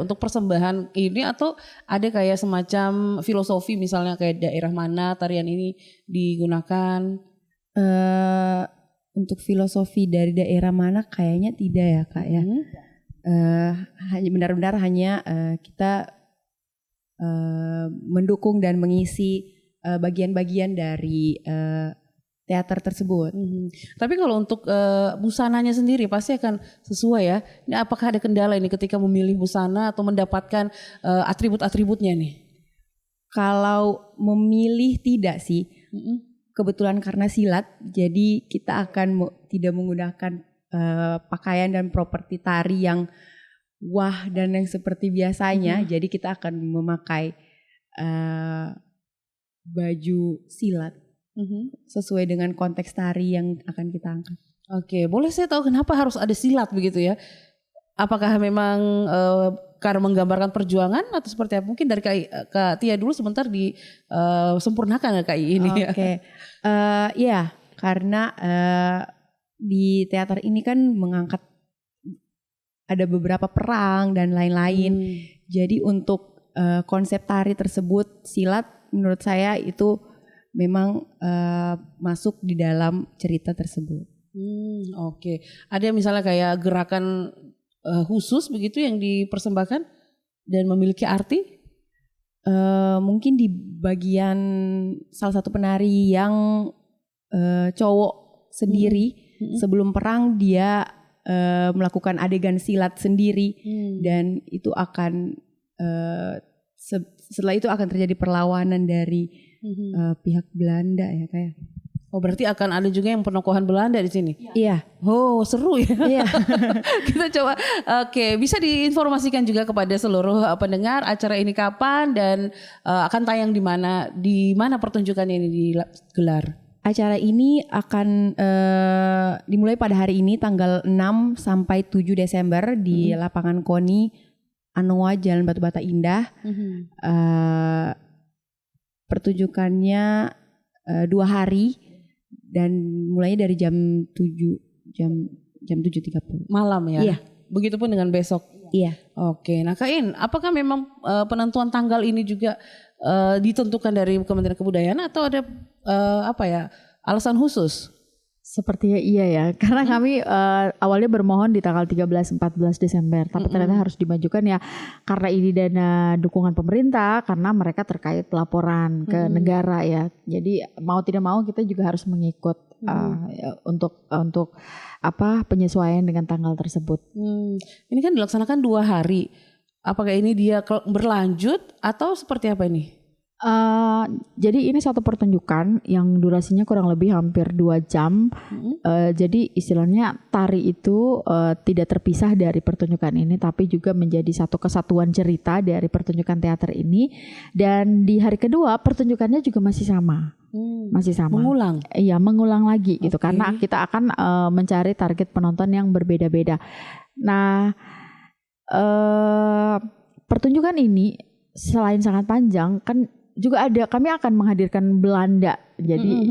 [SPEAKER 1] untuk persembahan ini, atau ada kayak semacam filosofi, misalnya kayak daerah mana tarian ini digunakan?
[SPEAKER 3] Untuk filosofi dari daerah mana kayaknya tidak ya Kak ya. Hanya benar-benar hanya kita mendukung dan mengisi bagian-bagian dari teater tersebut.
[SPEAKER 1] Tapi kalau untuk busananya sendiri pasti akan sesuai ya. Ini apakah ada kendala ini ketika memilih busana atau mendapatkan atribut-atributnya nih?
[SPEAKER 3] Kalau memilih tidak sih. Kebetulan karena silat, jadi kita akan tidak menggunakan pakaian dan properti tari yang wah dan yang seperti biasanya. Jadi kita akan memakai baju silat sesuai dengan konteks tari yang akan kita angkat.
[SPEAKER 1] Oke, boleh saya tahu kenapa harus ada silat begitu ya? apakah memang karena menggambarkan perjuangan atau seperti apa? Mungkin dari Kak Tia dulu sebentar disempurnakan KI ini.
[SPEAKER 3] Oke. Ya, karena di teater ini kan mengangkat ada beberapa perang dan lain-lain. Jadi untuk konsep tari tersebut, silat menurut saya itu memang masuk di dalam cerita tersebut.
[SPEAKER 1] Oke. Ada misalnya kayak gerakan khusus begitu yang dipersembahkan dan memiliki arti?
[SPEAKER 3] Mungkin di bagian salah satu penari yang cowok sendiri sebelum perang dia melakukan adegan silat sendiri dan itu akan setelah itu akan terjadi perlawanan dari pihak Belanda ya kayak.
[SPEAKER 1] Oh berarti akan ada juga yang penokohan Belanda di sini?
[SPEAKER 3] Iya.
[SPEAKER 1] Oh seru ya.
[SPEAKER 3] Iya.
[SPEAKER 1] Kita coba. Oke, bisa diinformasikan juga kepada seluruh pendengar acara ini kapan dan akan tayang di mana pertunjukan ini digelar?
[SPEAKER 3] Acara ini akan dimulai pada hari ini tanggal 6 sampai 7 Desember di lapangan KONI Anoa Jalan Batu Bata Indah. Pertunjukannya 2 hari. Dan mulainya dari jam 7.30
[SPEAKER 1] malam ya.
[SPEAKER 3] Iya.
[SPEAKER 1] Begitupun dengan besok.
[SPEAKER 3] Iya.
[SPEAKER 1] Oke, nah Kak In, apakah memang penentuan tanggal ini juga ditentukan dari Kementerian Kebudayaan atau ada alasan khusus?
[SPEAKER 2] Sepertinya iya ya, karena kami awalnya bermohon di tanggal 13-14 Desember, tapi ternyata harus dimajukan ya karena ini dana dukungan pemerintah, karena mereka terkait laporan ke negara ya. Jadi mau tidak mau kita juga harus mengikut untuk penyesuaian dengan tanggal tersebut.
[SPEAKER 1] Ini kan dilaksanakan 2 hari, apakah ini dia berlanjut atau seperti apa ini?
[SPEAKER 2] Jadi ini satu pertunjukan yang durasinya kurang lebih hampir 2 jam. Jadi istilahnya tari itu tidak terpisah dari pertunjukan ini, tapi juga menjadi satu kesatuan cerita dari pertunjukan teater ini. Dan di hari kedua pertunjukannya juga masih sama. Masih sama.
[SPEAKER 1] Mengulang?
[SPEAKER 2] Iya, mengulang lagi gitu. Karena kita akan mencari target penonton yang berbeda-beda. Nah, pertunjukan ini selain sangat panjang kan juga kami akan menghadirkan Belanda.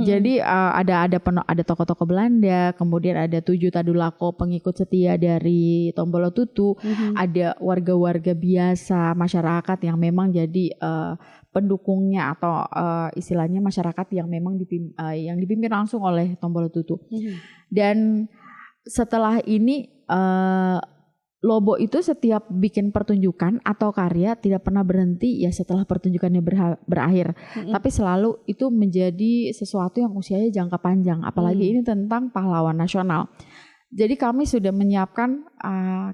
[SPEAKER 2] Jadi ada tokoh-tokoh Belanda, kemudian ada 7 tadulako pengikut setia dari Tombolo Tutu, ada warga-warga biasa masyarakat yang memang jadi pendukungnya atau istilahnya masyarakat yang memang dipimpin langsung oleh Tombolo Tutu. Dan setelah ini Lobo itu setiap bikin pertunjukan atau karya tidak pernah berhenti ya setelah pertunjukannya berakhir. Tapi selalu itu menjadi sesuatu yang usianya jangka panjang. Apalagi ini tentang pahlawan nasional. Jadi kami sudah menyiapkan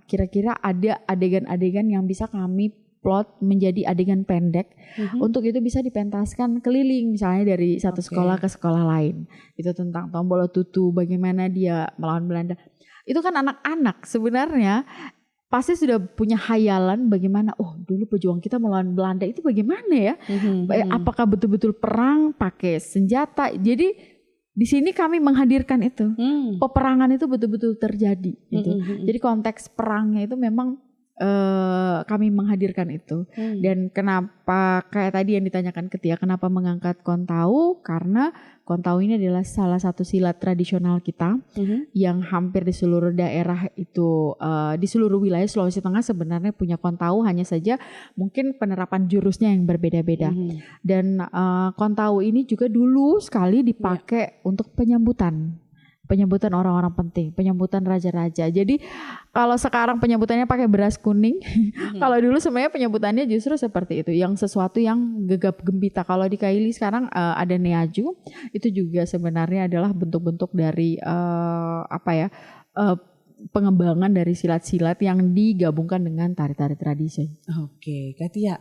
[SPEAKER 2] kira-kira ada adegan-adegan yang bisa kami plot menjadi adegan pendek. Untuk itu bisa dipentaskan keliling misalnya dari satu sekolah ke sekolah lain. Itu tentang Tombolo Tutu, bagaimana dia melawan Belanda. Itu kan anak-anak sebenarnya pasti sudah punya hayalan bagaimana dulu pejuang kita melawan Belanda itu bagaimana ya, apakah betul-betul perang pakai senjata. Jadi di sini kami menghadirkan itu peperangan itu betul-betul terjadi gitu. Jadi konteks perangnya itu memang kami menghadirkan itu. Dan kenapa kayak tadi yang ditanyakan Ketia, kenapa mengangkat Kontau, karena Kontau ini adalah salah satu silat tradisional kita yang hampir di seluruh daerah itu, di seluruh wilayah Sulawesi Tengah sebenarnya punya Kontau, hanya saja mungkin penerapan jurusnya yang berbeda-beda. Dan Kontau ini juga dulu sekali dipakai untuk penyambutan orang-orang penting, penyambutan raja-raja. Jadi kalau sekarang penyambutannya pakai beras kuning, kalau dulu sebenarnya penyambutannya justru seperti itu, yang sesuatu yang gegap gempita. Kalau di Kaili sekarang ada neaju, itu juga sebenarnya adalah bentuk-bentuk dari pengembangan dari silat-silat yang digabungkan dengan tari-tari tradisi.
[SPEAKER 1] Oke, Katia,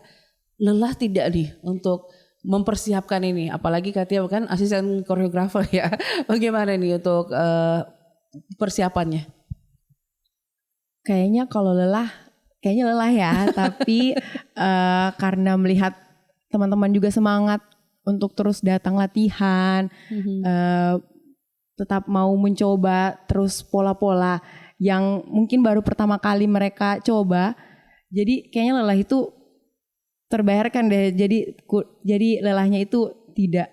[SPEAKER 1] lelah tidak nih untuk mempersiapkan ini, apalagi Katia kan asisten koreografer ya. Bagaimana nih untuk persiapannya?
[SPEAKER 3] Kayaknya lelah ya, tapi karena melihat teman-teman juga semangat untuk terus datang latihan, tetap mau mencoba terus pola-pola yang mungkin baru pertama kali mereka coba. Jadi kayaknya lelah itu terbayarkan deh. Jadi lelahnya itu tidak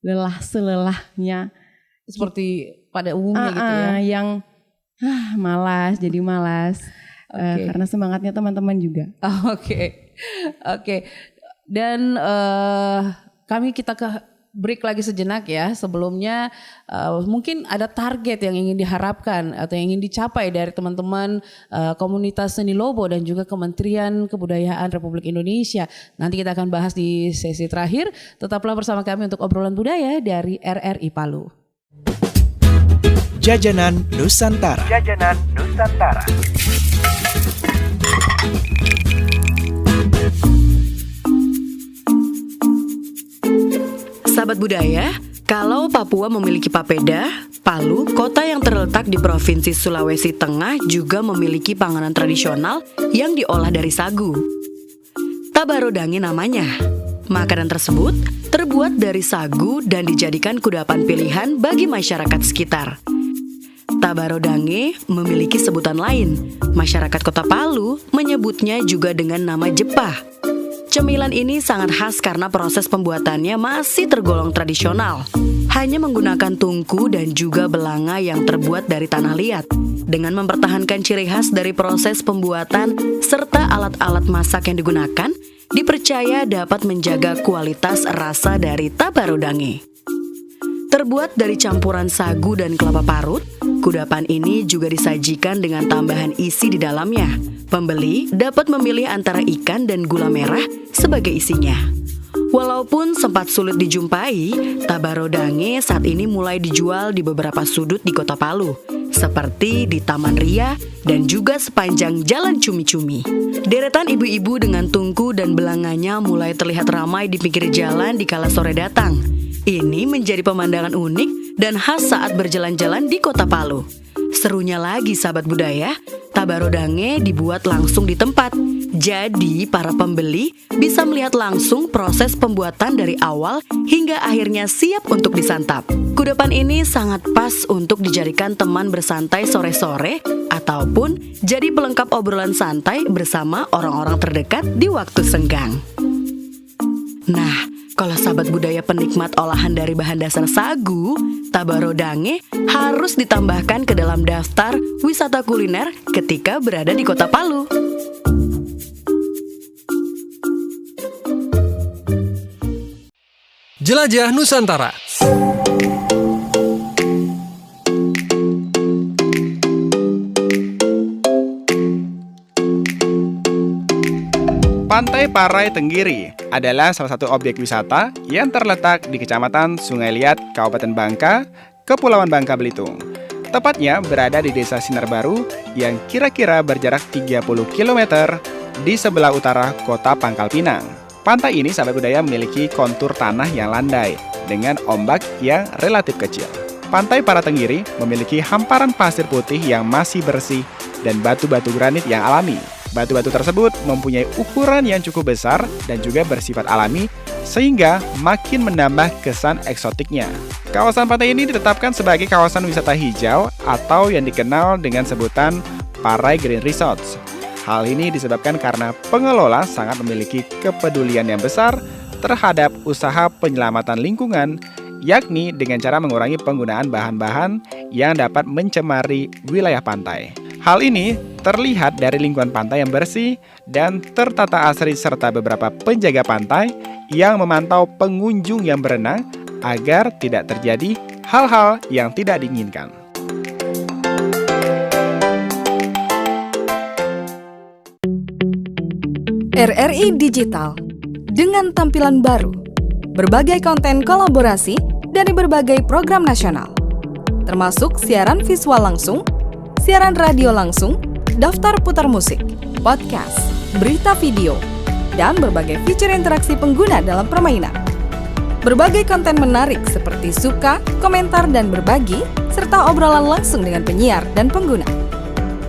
[SPEAKER 3] lelah selelahnya
[SPEAKER 1] Seperti pada umumnya gitu ya.
[SPEAKER 3] Yang malas, jadi malas. Karena semangatnya teman-teman juga.
[SPEAKER 1] Oke. Dan kita ke break lagi sejenak ya. Sebelumnya mungkin ada target yang ingin diharapkan atau yang ingin dicapai dari teman-teman komunitas seni Lobo dan juga Kementerian Kebudayaan Republik Indonesia. Nanti kita akan bahas di sesi terakhir. Tetaplah bersama kami untuk obrolan budaya dari RRI Palu.
[SPEAKER 4] Jajanan Nusantara. Jajanan Nusantara.
[SPEAKER 5] Sahabat budaya, kalau Papua memiliki papeda, Palu, kota yang terletak di Provinsi Sulawesi Tengah juga memiliki panganan tradisional yang diolah dari sagu. Tabarodange namanya. Makanan tersebut terbuat dari sagu dan dijadikan kudapan pilihan bagi masyarakat sekitar. Tabarodange memiliki sebutan lain. Masyarakat Kota Palu menyebutnya juga dengan nama jepah. Cemilan ini sangat khas karena proses pembuatannya masih tergolong tradisional. Hanya menggunakan tungku dan juga belanga yang terbuat dari tanah liat. Dengan mempertahankan ciri khas dari proses pembuatan serta alat-alat masak yang digunakan, dipercaya dapat menjaga kualitas rasa dari tabarodange. Terbuat dari campuran sagu dan kelapa parut, kudapan ini juga disajikan dengan tambahan isi di dalamnya. Pembeli dapat memilih antara ikan dan gula merah sebagai isinya. Walaupun sempat sulit dijumpai, tabarodange saat ini mulai dijual di beberapa sudut di Kota Palu, seperti di Taman Ria dan juga sepanjang Jalan Cumi-Cumi. Deretan ibu-ibu dengan tungku dan belanganya mulai terlihat ramai di pinggir jalan di kala sore datang. Ini menjadi pemandangan unik dan khas saat berjalan-jalan di Kota Palu. Serunya lagi sahabat budaya, tabarodange dibuat langsung di tempat. Jadi para pembeli bisa melihat langsung proses pembuatan dari awal hingga akhirnya siap untuk disantap. Kudapan ini sangat pas untuk dijadikan teman bersantai sore-sore ataupun jadi pelengkap obrolan santai bersama orang-orang terdekat di waktu senggang. Nah, kalau sahabat budaya penikmat olahan dari bahan dasar sagu, tabarodange harus ditambahkan ke dalam daftar wisata kuliner ketika berada di Kota Palu.
[SPEAKER 6] Jelajah Nusantara.
[SPEAKER 7] Pantai Parai Tenggiri adalah salah satu objek wisata yang terletak di Kecamatan Sungai Liat, Kabupaten Bangka, Kepulauan Bangka Belitung. Tepatnya berada di Desa Sinar Baru yang kira-kira berjarak 30 km di sebelah utara Kota Pangkal Pinang. Pantai ini sahabat budaya memiliki kontur tanah yang landai dengan ombak yang relatif kecil. Pantai Parai Tenggiri memiliki hamparan pasir putih yang masih bersih dan batu-batu granit yang alami. Batu-batu tersebut mempunyai ukuran yang cukup besar dan juga bersifat alami, sehingga makin menambah kesan eksotiknya. Kawasan pantai ini ditetapkan sebagai kawasan wisata hijau atau yang dikenal dengan sebutan Parai Green Resorts. Hal ini disebabkan karena pengelola sangat memiliki kepedulian yang besar terhadap usaha penyelamatan lingkungan, yakni dengan cara mengurangi penggunaan bahan-bahan yang dapat mencemari wilayah pantai. Hal ini terlihat dari lingkungan pantai yang bersih dan tertata asri serta beberapa penjaga pantai yang memantau pengunjung yang berenang agar tidak terjadi hal-hal yang tidak diinginkan.
[SPEAKER 8] RRI Digital dengan tampilan baru, berbagai konten kolaborasi dari berbagai program nasional, termasuk siaran visual langsung, siaran radio langsung, daftar putar musik, podcast, berita video, dan berbagai fitur interaksi pengguna dalam permainan. Berbagai konten menarik seperti suka, komentar, dan berbagi, serta obrolan langsung dengan penyiar dan pengguna.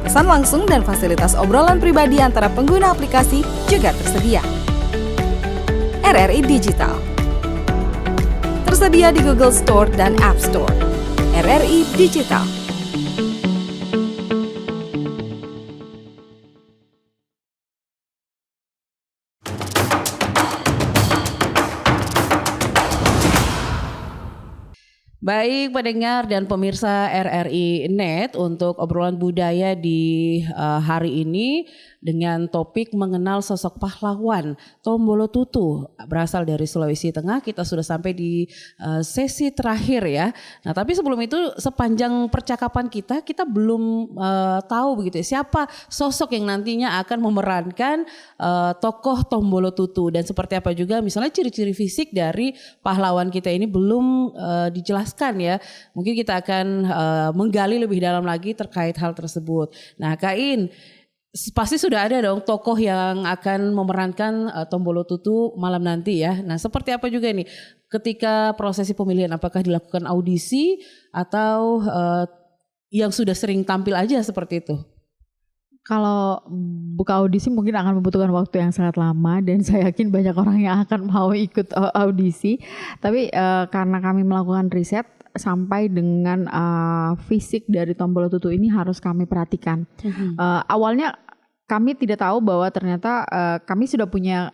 [SPEAKER 8] Pesan langsung dan fasilitas obrolan pribadi antara pengguna aplikasi juga tersedia. RRI Digital tersedia di Google Store dan App Store. RRI Digital.
[SPEAKER 1] Baik pendengar dan pemirsa RRI Net, untuk obrolan budaya di hari ini dengan topik mengenal sosok pahlawan Tombolo Tutu berasal dari Sulawesi Tengah. Kita sudah sampai di sesi terakhir ya. Nah tapi sebelum itu sepanjang percakapan kita belum tahu begitu ya, siapa sosok yang nantinya akan memerankan tokoh Tombolo Tutu dan seperti apa juga misalnya ciri-ciri fisik dari pahlawan kita ini belum dijelaskan ya. Mungkin kita akan menggali lebih dalam lagi terkait hal tersebut. Nah Kak In, pasti sudah ada dong tokoh yang akan memerankan Tombolo Tutu malam nanti ya. Nah seperti apa juga nih ketika prosesi pemilihan, apakah dilakukan audisi atau yang sudah sering tampil aja seperti itu?
[SPEAKER 2] Kalau buka audisi mungkin akan membutuhkan waktu yang sangat lama dan saya yakin banyak orang yang akan mau ikut audisi. Tapi karena kami melakukan riset sampai dengan fisik dari Tombolo Tutu ini harus kami perhatikan. Awalnya kami tidak tahu bahwa ternyata kami sudah punya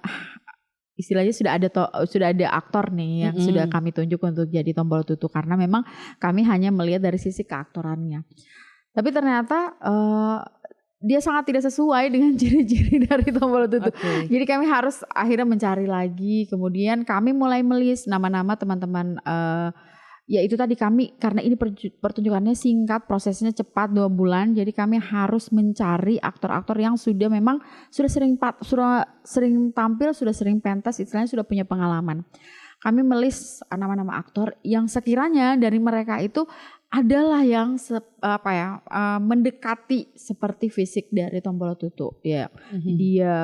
[SPEAKER 2] istilahnya sudah ada aktor nih yang sudah kami tunjuk untuk jadi Tombolo Tutu karena memang kami hanya melihat dari sisi keaktorannya. Tapi ternyata dia sangat tidak sesuai dengan ciri-ciri dari Tombolo Tutu. Jadi kami harus akhirnya mencari lagi. Kemudian kami mulai melis nama-nama teman-teman. Ya itu tadi kami karena ini pertunjukannya singkat, prosesnya cepat 2 bulan. Jadi kami harus mencari aktor-aktor yang sudah memang sudah sering tampil, sudah sering pentas, istilahnya sudah punya pengalaman. Kami melis nama-nama aktor yang sekiranya dari mereka itu adalah yang mendekati seperti fisik dari Tombolo Tutu ya.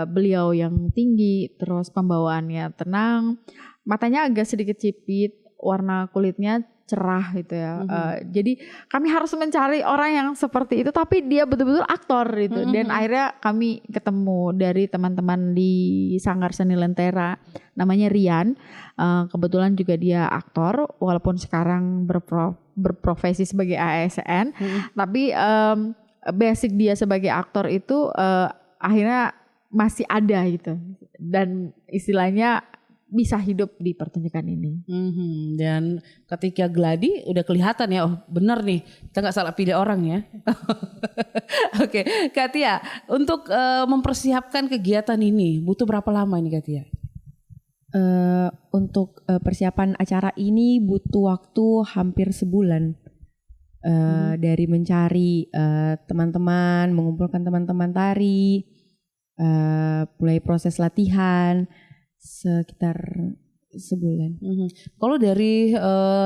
[SPEAKER 2] Beliau yang tinggi, terus pembawaannya tenang, matanya agak sedikit cipit, warna kulitnya cerah gitu ya. Jadi kami harus mencari orang yang seperti itu tapi dia betul-betul aktor gitu. Dan akhirnya kami ketemu dari teman-teman di Sanggar Seni Lentera namanya Rian. Kebetulan juga dia aktor walaupun sekarang berprofesi sebagai ASN. Tapi basic dia sebagai aktor itu akhirnya masih ada gitu. Dan istilahnya bisa hidup di pertunjukan ini.
[SPEAKER 1] Dan ketika gladi udah kelihatan ya, oh benar nih kita nggak salah pilih orang ya. Oke, Kak Tia, untuk mempersiapkan kegiatan ini butuh berapa lama ini Kak Tia?
[SPEAKER 3] Untuk persiapan acara ini butuh waktu hampir sebulan. Dari mencari teman-teman, mengumpulkan teman-teman tari, mulai proses latihan, sekitar sebulan.
[SPEAKER 1] Kalau dari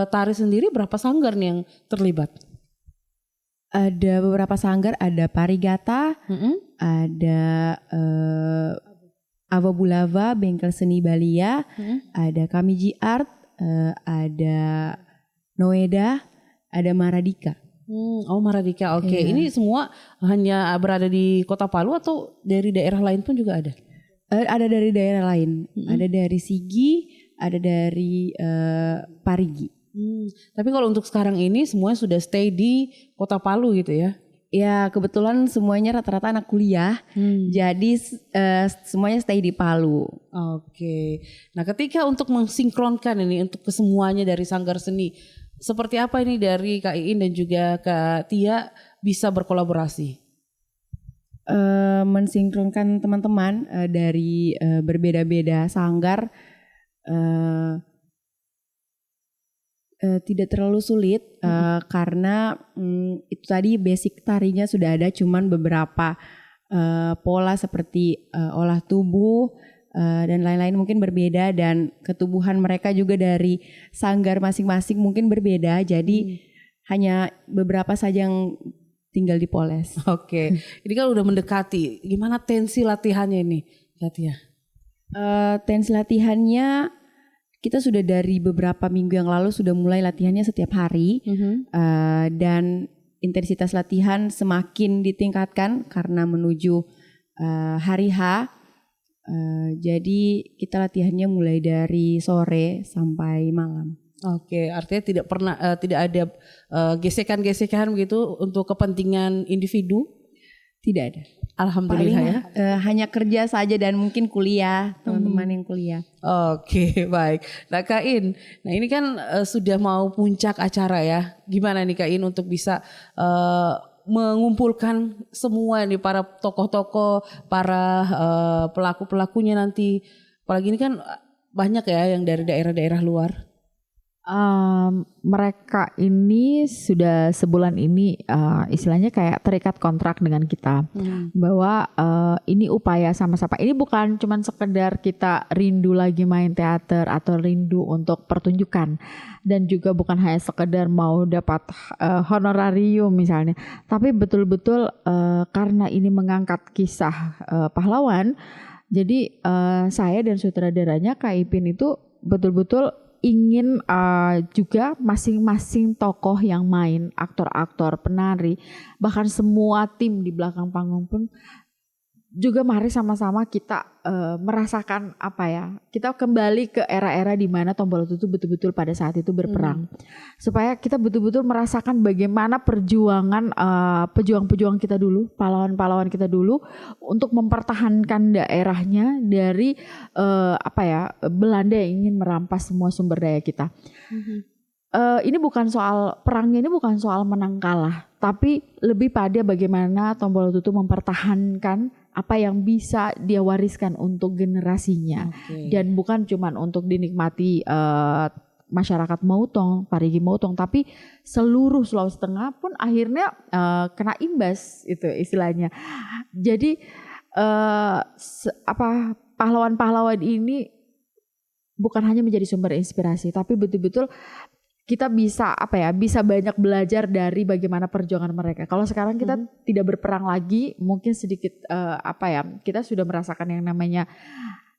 [SPEAKER 1] tari sendiri berapa sanggar nih yang terlibat?
[SPEAKER 3] Ada beberapa sanggar, ada Parigata, ada Ava Bulava, Bengkel Seni Balia, ada Kamiji Art, ada Noeda, ada Maradika.
[SPEAKER 1] Oh Maradika, oke. Ini semua hanya berada di Kota Palu atau dari daerah lain pun juga ada?
[SPEAKER 3] Ada dari daerah lain, ada dari Sigi, ada dari Parigi.
[SPEAKER 1] Tapi kalau untuk sekarang ini semuanya sudah stay di Kota Palu gitu ya?
[SPEAKER 3] Ya kebetulan semuanya rata-rata anak kuliah, jadi semuanya stay di Palu.
[SPEAKER 1] Oke. Nah ketika untuk mensinkronkan ini untuk kesemuanya dari Sanggar Seni, seperti apa ini dari Kak Iin dan juga Kak Tia bisa berkolaborasi?
[SPEAKER 3] Mensinkronkan teman-teman dari berbeda-beda sanggar tidak terlalu sulit karena itu tadi basic tarinya sudah ada, cuman beberapa pola seperti olah tubuh dan lain-lain mungkin berbeda dan ketubuhan mereka juga dari sanggar masing-masing mungkin berbeda, jadi hanya beberapa saja yang tinggal dipoles.
[SPEAKER 1] Oke. Ini kan udah mendekati. Gimana tensi latihannya ini, Katia?
[SPEAKER 3] Tensi latihannya kita sudah dari beberapa minggu yang lalu sudah mulai latihannya setiap hari. Dan intensitas latihan semakin ditingkatkan karena menuju hari H. Jadi kita latihannya mulai dari sore sampai malam.
[SPEAKER 1] Oke, artinya tidak ada gesekan-gesekan begitu untuk kepentingan individu?
[SPEAKER 3] Tidak ada.
[SPEAKER 1] Alhamdulillah ya.
[SPEAKER 3] Hanya kerja saja dan mungkin kuliah, teman-teman yang kuliah.
[SPEAKER 1] Oke, baik. Nah Kak In, nah ini kan sudah mau puncak acara ya. Gimana nih Kak In untuk bisa mengumpulkan semua nih para tokoh-tokoh, para pelaku-pelakunya nanti. Apalagi ini kan banyak ya yang dari daerah-daerah luar.
[SPEAKER 2] Mereka ini sudah sebulan ini istilahnya kayak terikat kontrak dengan kita bahwa ini upaya sama-sama. Ini bukan cuman sekedar kita rindu lagi main teater atau rindu untuk pertunjukan, dan juga bukan hanya sekedar mau dapat honorarium misalnya, tapi betul-betul karena ini mengangkat kisah pahlawan. Jadi saya dan sutradaranya Kak Ipin itu betul-betul ingin juga masing-masing tokoh yang main, aktor-aktor, penari, bahkan semua tim di belakang panggung pun juga mari sama-sama kita merasakan kita kembali ke era-era di mana Tombolo Tutu betul-betul pada saat itu berperang, supaya kita betul-betul merasakan bagaimana perjuangan pejuang-pejuang kita dulu, pahlawan-pahlawan kita dulu untuk mempertahankan daerahnya dari Belanda yang ingin merampas semua sumber daya kita. Ini bukan soal perangnya, ini bukan soal menang kalah, tapi lebih pada bagaimana Tombolo Tutu mempertahankan apa yang bisa dia wariskan untuk generasinya, dan bukan cuma untuk dinikmati masyarakat Mautong, Parigi Mautong, tapi seluruh Sulawesi Tengah pun akhirnya kena imbas itu istilahnya. Jadi pahlawan-pahlawan ini bukan hanya menjadi sumber inspirasi, tapi betul-betul kita bisa bisa banyak belajar dari bagaimana perjuangan mereka. Kalau sekarang kita tidak berperang lagi, mungkin sedikit kita sudah merasakan yang namanya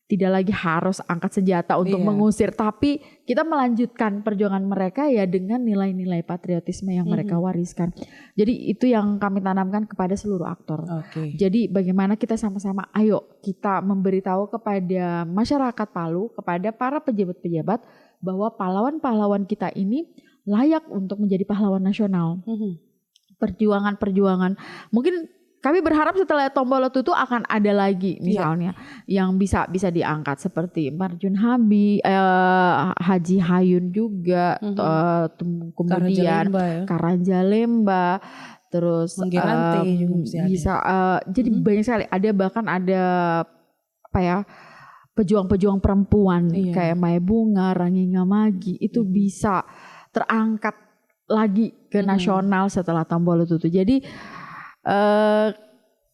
[SPEAKER 2] tidak lagi harus angkat senjata untuk mengusir, tapi kita melanjutkan perjuangan mereka ya dengan nilai-nilai patriotisme yang mereka wariskan. Jadi itu yang kami tanamkan kepada seluruh aktor. Jadi bagaimana kita sama-sama ayo kita memberitahu kepada masyarakat Palu, kepada para pejabat-pejabat bahwa pahlawan-pahlawan kita ini layak untuk menjadi pahlawan nasional. Perjuangan-perjuangan. Mungkin kami berharap setelah Tombolo Tutu akan ada lagi misalnya yang bisa diangkat seperti Marjun Habi, Haji Hayun juga, kemudian Karanjalemba, terus juga bisa jadi banyak sekali. Ada bahkan ada pejuang-pejuang perempuan kayak Maya Bunga, Ranginga Magi itu bisa terangkat lagi ke nasional setelah Tombolo Tutu. Jadi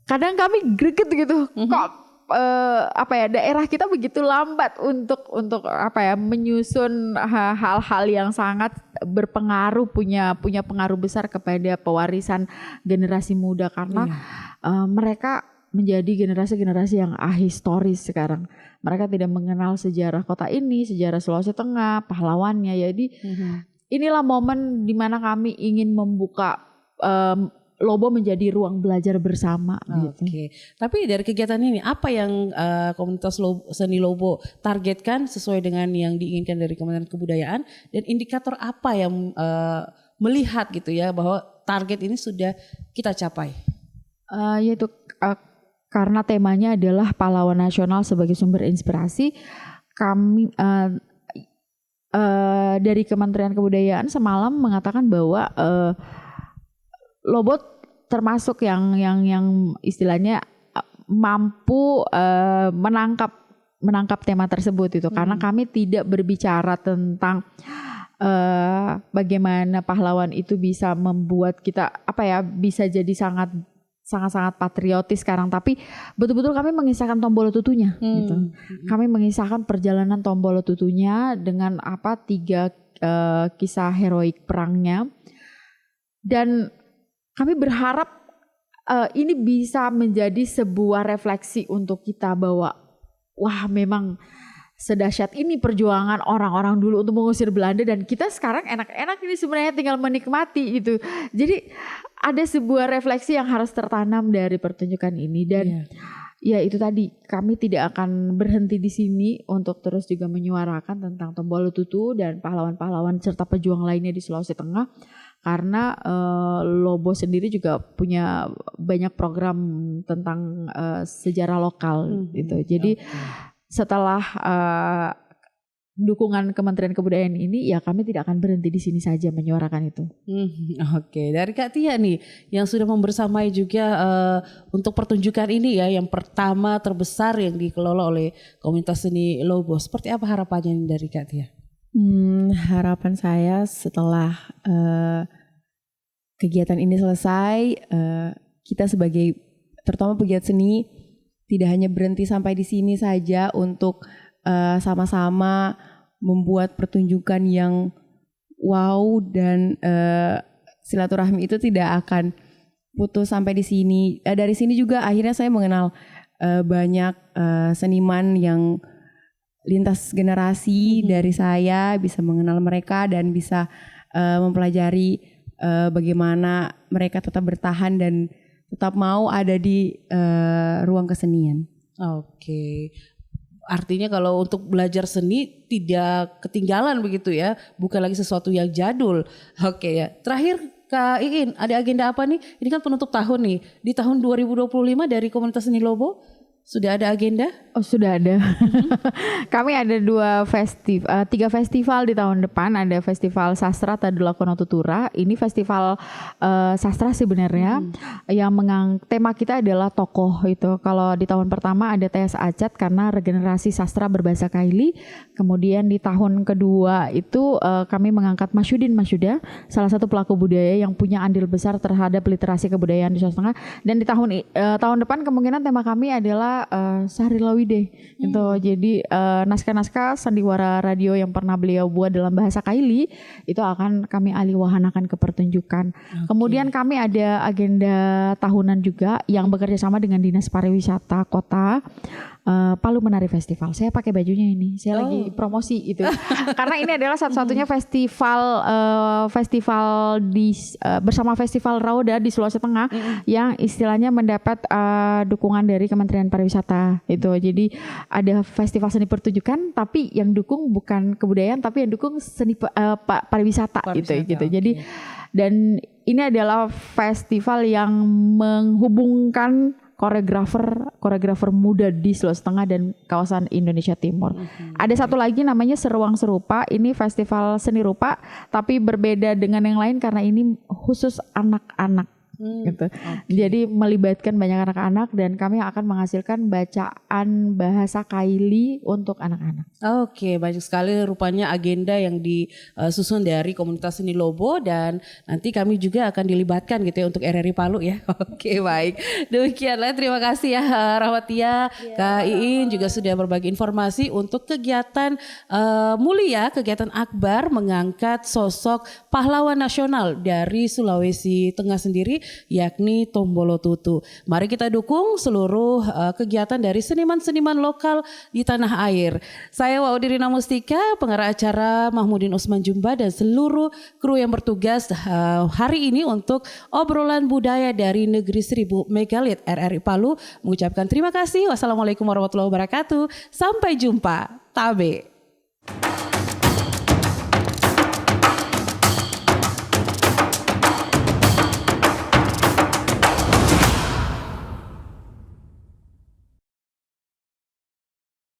[SPEAKER 2] kadang kami greget gitu, kok daerah kita begitu lambat untuk menyusun hal-hal yang sangat berpengaruh, punya pengaruh besar kepada pewarisan generasi muda, karena mereka menjadi generasi-generasi yang ahistoris sekarang. Mereka tidak mengenal sejarah kota ini, sejarah Sulawesi Tengah, pahlawannya. Jadi inilah momen di mana kami ingin membuka Lobo menjadi ruang belajar bersama. Gitu.
[SPEAKER 1] Tapi dari kegiatan ini apa yang komunitas seni Lobo targetkan sesuai dengan yang diinginkan dari Kementerian Kebudayaan, dan indikator apa yang melihat gitu ya bahwa target ini sudah kita capai?
[SPEAKER 2] Yaitu karena temanya adalah pahlawan nasional sebagai sumber inspirasi, kami dari Kementerian Kebudayaan semalam mengatakan bahwa Lobo termasuk yang istilahnya mampu menangkap tema tersebut itu, karena kami tidak berbicara tentang bagaimana pahlawan itu bisa membuat kita bisa jadi sangat patriotis sekarang, tapi betul-betul kami mengisahkan Tombolo Tutunya gitu. Kami mengisahkan perjalanan Tombolo Tutunya dengan 3 kisah heroik perangnya, dan kami berharap ini bisa menjadi sebuah refleksi untuk kita bahwa wah memang sedahsyat ini perjuangan orang-orang dulu untuk mengusir Belanda, dan kita sekarang enak-enak ini sebenarnya tinggal menikmati gitu. Jadi ada sebuah refleksi yang harus tertanam dari pertunjukan ini, dan ya itu tadi, kami tidak akan berhenti di sini untuk terus juga menyuarakan tentang Tombolo Tutu dan pahlawan-pahlawan serta pejuang lainnya di Sulawesi Tengah. karena Lobo sendiri juga punya banyak program tentang sejarah lokal gitu. Jadi setelah dukungan Kementerian Kebudayaan ini, ya kami tidak akan berhenti di sini saja menyuarakan itu.
[SPEAKER 1] Oke, dari Kak Tia nih yang sudah membersamai juga untuk pertunjukan ini ya, yang pertama terbesar yang dikelola oleh komunitas seni Lobo. Seperti apa harapannya dari Kak Tia?
[SPEAKER 3] Harapan saya setelah kegiatan ini selesai, kita sebagai terutama pegiat seni tidak hanya berhenti sampai di sini saja untuk sama-sama membuat pertunjukan yang wow, dan silaturahmi itu tidak akan putus sampai di sini. Dari sini juga akhirnya saya mengenal banyak seniman yang lintas generasi dari saya, bisa mengenal mereka dan bisa mempelajari bagaimana mereka tetap bertahan dan tetap mau ada di ruang kesenian.
[SPEAKER 1] Oke. Artinya kalau untuk belajar seni tidak ketinggalan begitu ya, bukan lagi sesuatu yang jadul. Oke ya. Terakhir Kak Iin, ada agenda apa nih? Ini kan penutup tahun nih. Di tahun 2025 dari komunitas seni Lobo sudah ada agenda?
[SPEAKER 2] Oh, sudah ada. Kami ada 3 festival di tahun depan. Ada Festival Sastra Tadulako Tutura. Ini festival sastra sebenarnya yang tema kita adalah tokoh itu. Kalau di tahun pertama ada T.S. Acet karena regenerasi sastra berbahasa Kaili. Kemudian di tahun kedua itu kami mengangkat Masyudin Masyuda, salah satu pelaku budaya yang punya andil besar terhadap literasi kebudayaan di Sulawesi Tengah. Dan di tahun depan kemungkinan tema kami adalah Sahri Lawide itu. Jadi naskah-naskah sandiwara radio yang pernah beliau buat dalam bahasa Kaili itu akan kami alihwahanakan ke pertunjukan. Kemudian kami ada agenda tahunan juga yang bekerja sama dengan Dinas Pariwisata Kota, Palu Menari Festival. Saya pakai bajunya ini, saya lagi promosi itu. Karena ini adalah satu-satunya festival bersama Festival Rauda di Sulawesi Tengah yang istilahnya mendapat dukungan dari Kementerian Pariwisata itu. Jadi ada festival seni pertunjukan, tapi yang dukung bukan kebudayaan, tapi yang dukung seni pariwisata gitu. Jadi dan ini adalah festival yang menghubungkan koreografer muda di Sulawesi Tengah dan kawasan Indonesia Timur. Ada satu lagi namanya Seruang Serupa. Ini festival seni rupa tapi berbeda dengan yang lain karena ini khusus anak-anak. Gitu. Jadi melibatkan banyak anak-anak dan kami akan menghasilkan bacaan bahasa Kaili untuk anak-anak.
[SPEAKER 1] Oke, banyak sekali rupanya agenda yang disusun dari komunitas seni Lobo dan nanti kami juga akan dilibatkan gitu ya untuk RRI Palu ya. Oke, baik. Demikianlah, terima kasih ya Rahwatia, Kak Iin juga sudah berbagi informasi untuk kegiatan mulia, kegiatan akbar mengangkat sosok pahlawan nasional dari Sulawesi Tengah sendiri, yakni Tombolo Tutu. Mari kita dukung seluruh kegiatan dari seniman-seniman lokal di tanah air. Saya Waudrina Mustika, pengarah acara Mahmudin Usman Jumba dan seluruh kru yang bertugas hari ini untuk obrolan budaya dari Negeri 1000 Megalit RRI Palu mengucapkan terima kasih. Wassalamualaikum warahmatullahi wabarakatuh. Sampai jumpa. Tabe.